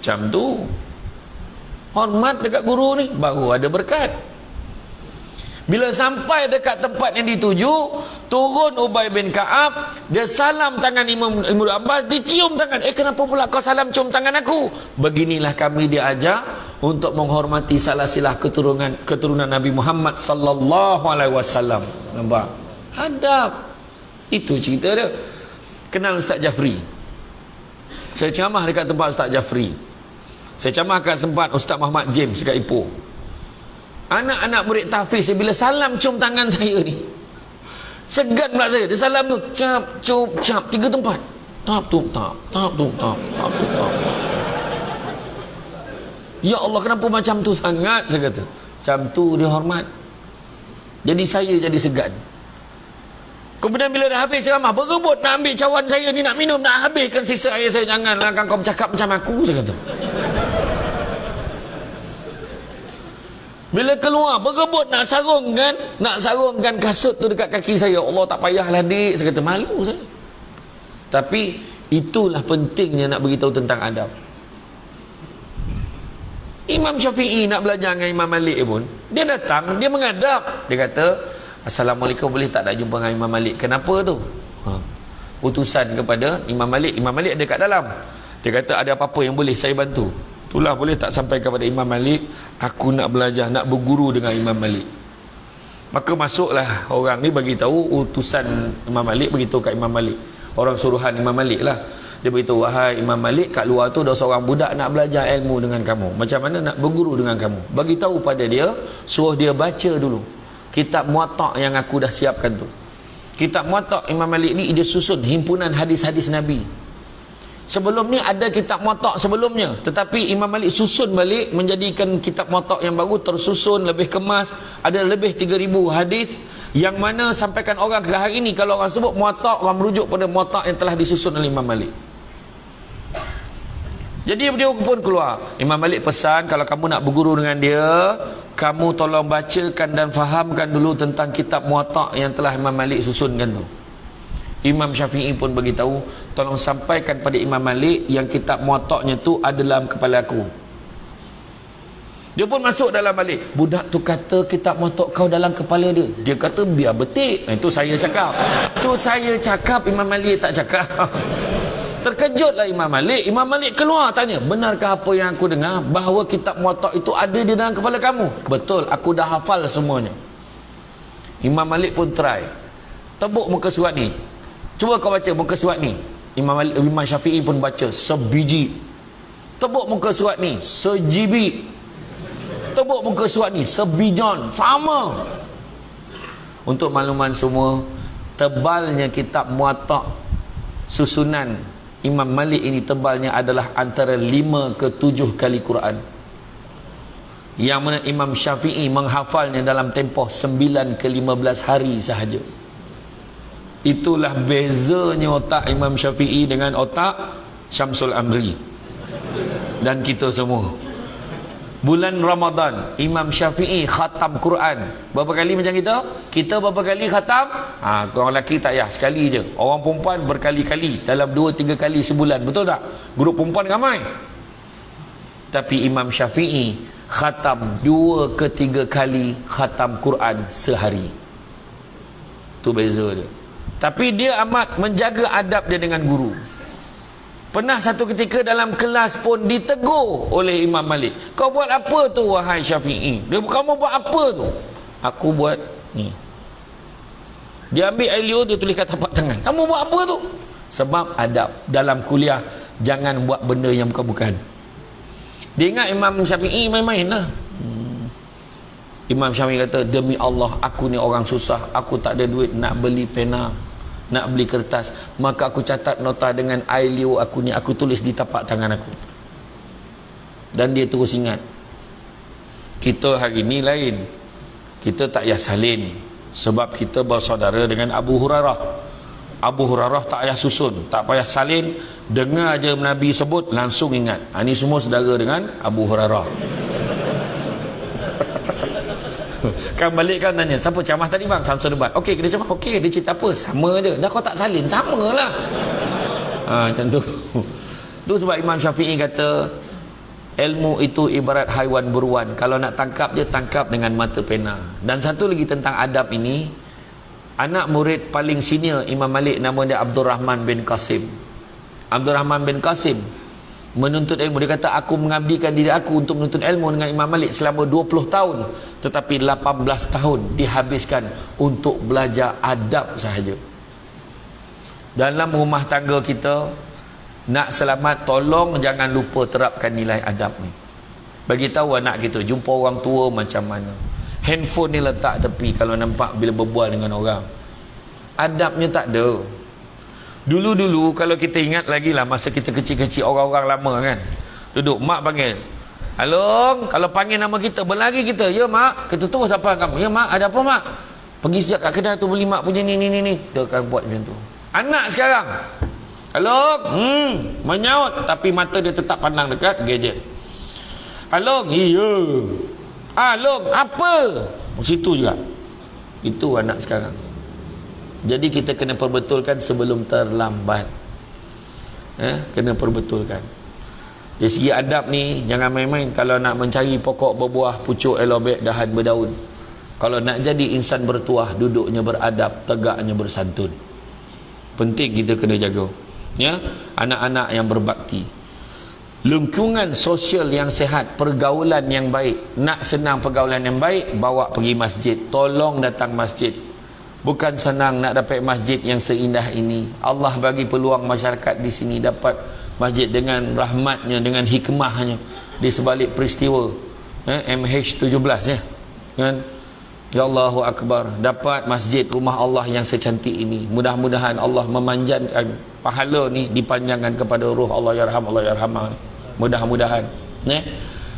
Speaker 1: Macam tu. Hormat dekat guru ni, baru ada berkat. Bila sampai dekat tempat yang dituju, turun Ubay bin Ka'ab, dia salam tangan Imam Ibn Abbas, dicium tangan. Kenapa pula kau salam cium tangan aku? Beginilah kami diajar untuk menghormati silsilah keturunan Nabi Muhammad sallallahu alaihi wasallam. Nampak? Adab. Itu cerita dia. Kenal Ustaz Jafri. Saya ceramah dekat tempat Ustaz Jafri. Saya ceramah kat tempat Ustaz Muhammad James dekat Ipoh. Anak-anak murid tahfiz, bila salam cium tangan saya ni, segan pula saya. Dia salam tu, cap, cium, cap, 3 tempat. Tap, tu, tap, tap, tu, tap, tap, tu, tap. Ya Allah, kenapa macam tu sangat? Saya kata, macam tu dia hormat. Jadi saya jadi segan. Kemudian bila dah habis ceramah, berebut nak ambil cawan saya ni, nak minum, nak habiskan sisa air saya. Janganlah kau bercakap macam aku, saya kata. Bila keluar, berebut nak sarungkan kasut tu dekat kaki saya. Allah, tak payahlah dik. Saya kata, malu saya. Tapi itulah pentingnya nak beritahu tentang adab. Imam Syafi'i nak belajar dengan Imam Malik pun, dia datang, dia mengadap. Dia kata, Assalamualaikum, boleh tak nak jumpa dengan Imam Malik? Kenapa tu? Utusan kepada Imam Malik. Imam Malik ada kat dalam. Dia kata, ada apa-apa yang boleh saya bantu? Itulah, boleh tak sampai kepada Imam Malik, aku nak belajar, nak berguru dengan Imam Malik. Maka masuklah orang ni, bagi tahu utusan Imam Malik, beritahu kat Imam Malik. Orang suruhan Imam Malik lah. Dia beritahu, wahai Imam Malik, kat luar tu ada seorang budak nak belajar ilmu dengan kamu. Macam mana nak berguru dengan kamu? Bagi tahu pada dia, suruh dia baca dulu kitab Muwatta' yang aku dah siapkan tu. Kitab Muwatta' Imam Malik ni dia susun himpunan hadis-hadis Nabi. Sebelum ni ada kitab Muwatta' sebelumnya, tetapi Imam Malik susun balik, menjadikan kitab Muwatta' yang baru, tersusun, lebih kemas. Ada lebih 3,000 hadis, yang mana sampaikan orang ke hari ini, kalau orang sebut Muwatta', orang merujuk pada Muwatta' yang telah disusun oleh Imam Malik. Jadi dia pun keluar. Imam Malik pesan, kalau kamu nak berguru dengan dia, kamu tolong bacakan dan fahamkan dulu tentang kitab Muwatta' yang telah Imam Malik susunkan tu. Imam Syafi'i pun beritahu, tolong sampaikan pada Imam Malik yang kitab Muwatta'nya tu ada dalam kepala aku. Dia pun masuk dalam balik. Budak tu kata kitab Muwatta' kau dalam kepala dia. Dia kata biar betik. Itu saya cakap. Tu saya cakap, Imam Malik tak cakap. Terkejutlah Imam Malik. Imam Malik keluar tanya, benarkah apa yang aku dengar, bahawa kitab Muwatta' itu ada di dalam kepala kamu? Betul, aku dah hafal semuanya. Imam Malik pun try. Tebuk muka surat ni. Cuba kau baca muka surat ni. Imam Syafi'i pun baca sebiji. Tebuk muka surat ni sejibi. Tebuk muka surat ni sebijon. Sama. Untuk makluman semua, tebalnya kitab Muwatta' susunan Imam Malik ini, tebalnya adalah antara 5 ke 7 kali Quran. Yang mana Imam Syafi'i menghafalnya dalam tempoh 9 ke 15 hari sahaja. Itulah bezanya otak Imam Syafi'i dengan otak Syamsul Amri dan kita semua. Bulan Ramadan, Imam Syafi'i khatam Quran berapa kali macam kita? Kita berapa kali khatam? Orang lelaki tak payah, sekali je. Orang perempuan berkali-kali, dalam 2-3 kali sebulan. Betul tak? Grup perempuan ramai. Tapi Imam Syafi'i khatam 2 ke 3 kali khatam Quran sehari. Itu beza dia. Tapi dia amat menjaga adab dia dengan guru. Pernah satu ketika dalam kelas pun ditegur oleh Imam Malik. Kau buat apa tu wahai Syafi'i? Dia, kamu buat apa tu? Aku buat ni. Dia ambil air liur, dia tulis kat tapak tangan. Kamu buat apa tu? Sebab adab dalam kuliah, jangan buat benda yang bukan-bukan. Dia ingat Imam Syafi'i main-main lah. Imam Syafi'i kata, demi Allah, aku ni orang susah, aku tak ada duit nak beli pena, nak beli kertas, maka aku catat nota dengan air liur aku ni, aku tulis di tapak tangan aku. Dan dia terus ingat. Kita hari ni lain. Kita tak payah salin, sebab kita bersaudara dengan Abu Hurairah. Abu Hurairah tak payah susun, tak payah salin, dengar je Nabi sebut langsung ingat. Ini semua saudara dengan Abu Hurairah. Kan balik kan tanya, siapa ceramah tadi bang? Samsul Debat. Okey, kita ceramah. Okey, dia cerita apa? Sama je. Dah kau tak salin, sama lah. Macam tu. Tu sebab Imam Syafi'i kata, ilmu itu ibarat haiwan buruan. Kalau nak tangkap je, tangkap dengan mata pena. Dan satu lagi tentang adab ini, anak murid paling senior Imam Malik, nama dia Abdul Rahman bin Qasim. Abdul Rahman bin Qasim menuntut ilmu. Dia kata, aku mengabdikan diri aku untuk menuntut ilmu dengan Imam Malik selama 20 tahun, tetapi 18 tahun dihabiskan untuk belajar adab sahaja. Dalam rumah tangga kita, nak selamat, tolong jangan lupa terapkan nilai adab ni. Bagi tahu anak kita, jumpa orang tua macam mana, handphone ni letak tepi kalau nampak bila berbual dengan orang. Adabnya tak ada. Dulu-dulu kalau kita ingat lagi lah, masa kita kecil-kecil, orang-orang lama kan, duduk, mak panggil, halo, kalau panggil nama kita, berlari kita, ya mak, kita terus apa kamu, ya mak, ada apa mak, pergi sekejap kat kedai tu beli mak punya ni, kita akan buat macam tu. Anak sekarang, halo, menyaut, tapi mata dia tetap pandang dekat gadget. Halo, iya, halo, apa, situ juga. Itu anak sekarang. Jadi kita kena perbetulkan sebelum terlambat. Kena perbetulkan. Dari segi adab ni, jangan main-main. Kalau nak mencari pokok berbuah, pucuk elobek, dahan berdaun. Kalau nak jadi insan bertuah, duduknya beradab, tegaknya bersantun. Penting kita kena jaga. Ya, anak-anak yang berbakti. Lingkungan sosial yang sihat, pergaulan yang baik. Nak senang pergaulan yang baik, bawa pergi masjid. Tolong datang masjid. Bukan senang nak dapat masjid yang seindah ini. Allah bagi peluang masyarakat di sini dapat masjid dengan rahmatnya, dengan hikmahnya di sebalik peristiwa MH17 ya. Kan? Ya Allahu Akbar, dapat masjid rumah Allah yang secantik ini. Mudah-mudahan Allah memanjangkan pahala ni, dipanjangkan kepada ruh Allah yarham, Allah yarhamah. Mudah-mudahan.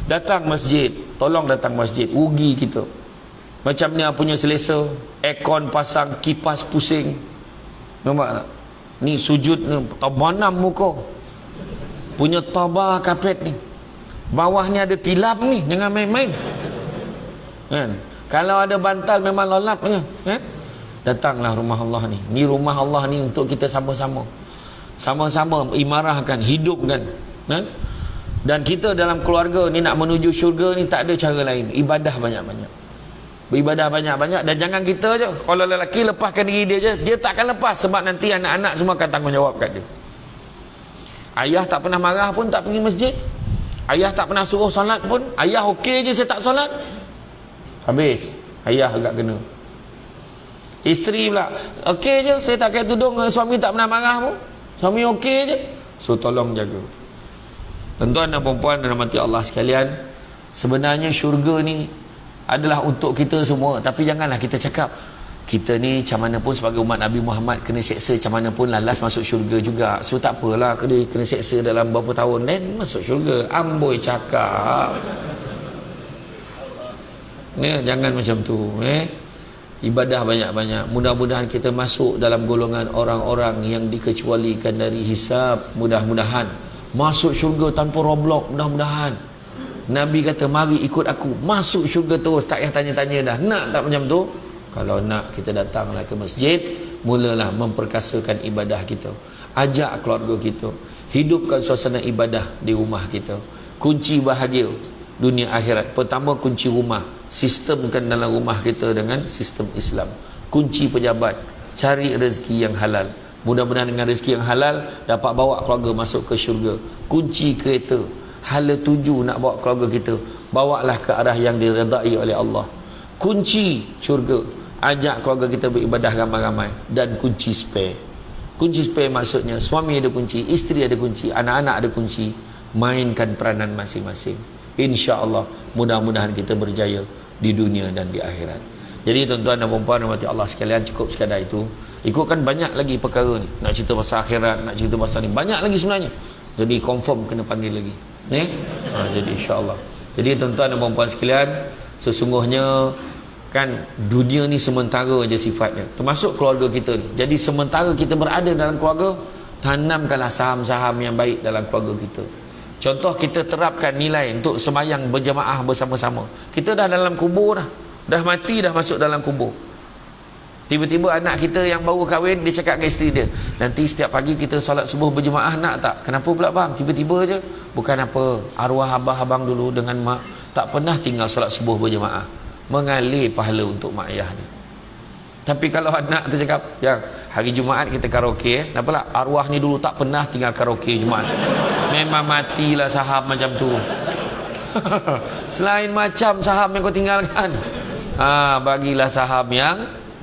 Speaker 1: Datang masjid, tolong datang masjid. Rugi kita. Macam ni punya selesa, aircon pasang, kipas pusing. Nampak tak? Ni sujud ni, tabanam muka. Punya tabah kapet ni. Bawah ni ada tilap ni, jangan main-main. Kan? Kalau ada bantal memang lolap punya. Kan? Datanglah rumah Allah ni. Ni rumah Allah ni untuk kita sama-sama. Sama-sama imarahkan, hidupkan. Kan? Dan kita dalam keluarga ni nak menuju syurga ni tak ada cara lain. Ibadah banyak-banyak. Beribadah banyak-banyak. Dan jangan kita je, kalau lelaki lepaskan diri dia je, dia tak akan lepas. Sebab nanti anak-anak semua akan tanggungjawab kat dia. Ayah tak pernah marah pun tak pergi masjid. Ayah tak pernah suruh solat pun. Ayah okey je saya tak solat. Habis ayah agak kena. Isteri pula, okey je saya tak pakai tudung, suami tak pernah marah pun. Suami okey je. So tolong jaga. Tuan-tuan dan puan-puan dan rahmati Allah sekalian, sebenarnya syurga ni adalah untuk kita semua. Tapi janganlah kita cakap kita ni macam mana pun sebagai umat Nabi Muhammad kena seksa macam mana pun, lalas masuk syurga juga. So tak apalah kena seksa dalam berapa tahun dan masuk syurga. Amboi cakap jangan macam tu. Ibadah banyak-banyak. Mudah-mudahan kita masuk dalam golongan orang-orang yang dikecualikan dari hisab. Mudah-mudahan masuk syurga tanpa roblok. Mudah-mudahan. Nabi kata, mari ikut aku, masuk syurga terus, tak payah tanya-tanya dah. Nak tak macam tu? Kalau nak, kita datanglah ke masjid, mulalah memperkasakan ibadah kita. Ajak keluarga kita, hidupkan suasana ibadah di rumah kita. Kunci bahagia dunia akhirat, pertama kunci rumah, sistemkan dalam rumah kita dengan sistem Islam. Kunci pejabat, cari rezeki yang halal. Mudah-mudahan dengan rezeki yang halal dapat bawa keluarga masuk ke syurga. Kunci kereta, hala tuju nak bawa keluarga kita, bawalah ke arah yang diredai oleh Allah. Kunci syurga, ajak keluarga kita beribadah ramai-ramai. Dan kunci spare. Kunci spare maksudnya suami ada kunci, isteri ada kunci, anak-anak ada kunci. Mainkan peranan masing-masing. InsyaAllah mudah-mudahan kita berjaya di dunia dan di akhirat. Jadi tuan-tuan dan puan-puan rahmati Allah sekalian, cukup sekadar itu. Ikutkan banyak lagi perkara ni. Nak cerita pasal akhirat, nak cerita pasal ni, banyak lagi sebenarnya. Jadi confirm kena panggil lagi. Jadi insya-Allah. Jadi tuan-tuan dan puan-puan sekalian, sesungguhnya kan dunia ni sementara aja sifatnya. Termasuk keluarga kita ni. Jadi sementara kita berada dalam keluarga, tanamkanlah saham-saham yang baik dalam keluarga kita. Contoh, kita terapkan nilai untuk sembahyang berjamaah bersama-sama. Kita dah dalam kubur dah mati, dah masuk dalam kubur. Tiba-tiba anak kita yang baru kahwin, dia cakap dengan isteri dia, nanti setiap pagi kita solat subuh berjemaah, nak tak? Kenapa pula bang? Tiba-tiba je. Bukan apa, arwah abang-abang dulu dengan mak tak pernah tinggal solat subuh berjemaah, mengalir pahala untuk mak ayah ni. Tapi kalau anak tu cakap, yang hari Jumaat kita karaoke, kenapa lah? Arwah ni dulu tak pernah tinggal karaoke Jumaat. Memang matilah saham macam tu. Selain macam saham yang kau tinggalkan, bagilah saham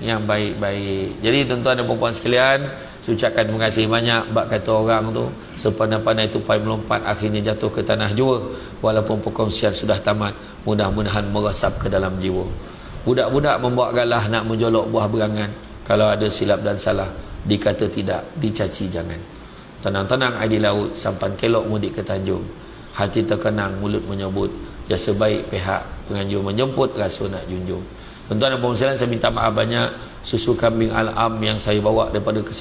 Speaker 1: yang baik-baik. Jadi tuan-tuan dan puan-puan sekalian, saya ucapkan terima kasih banyak. Bak kata orang tu, sepandai-pandai tupai melompat, akhirnya jatuh ke tanah jua. Walaupun perkongsian sudah tamat, mudah-mudahan meresap ke dalam jiwa. Budak-budak membawa galah nak menjolok buah berangan. Kalau ada silap dan salah, dikata tidak, dicaci jangan. Tenang-tenang air di laut, sampan kelok mudik ke Tanjung. Hati terkenang, mulut menyebut, jasa baik pihak penganjur menjemput, rasa nak junjung. Tuan-tuan dan puan-puan sekalian, saya minta maaf banyak. Susu kambing Al-Am yang saya bawa daripada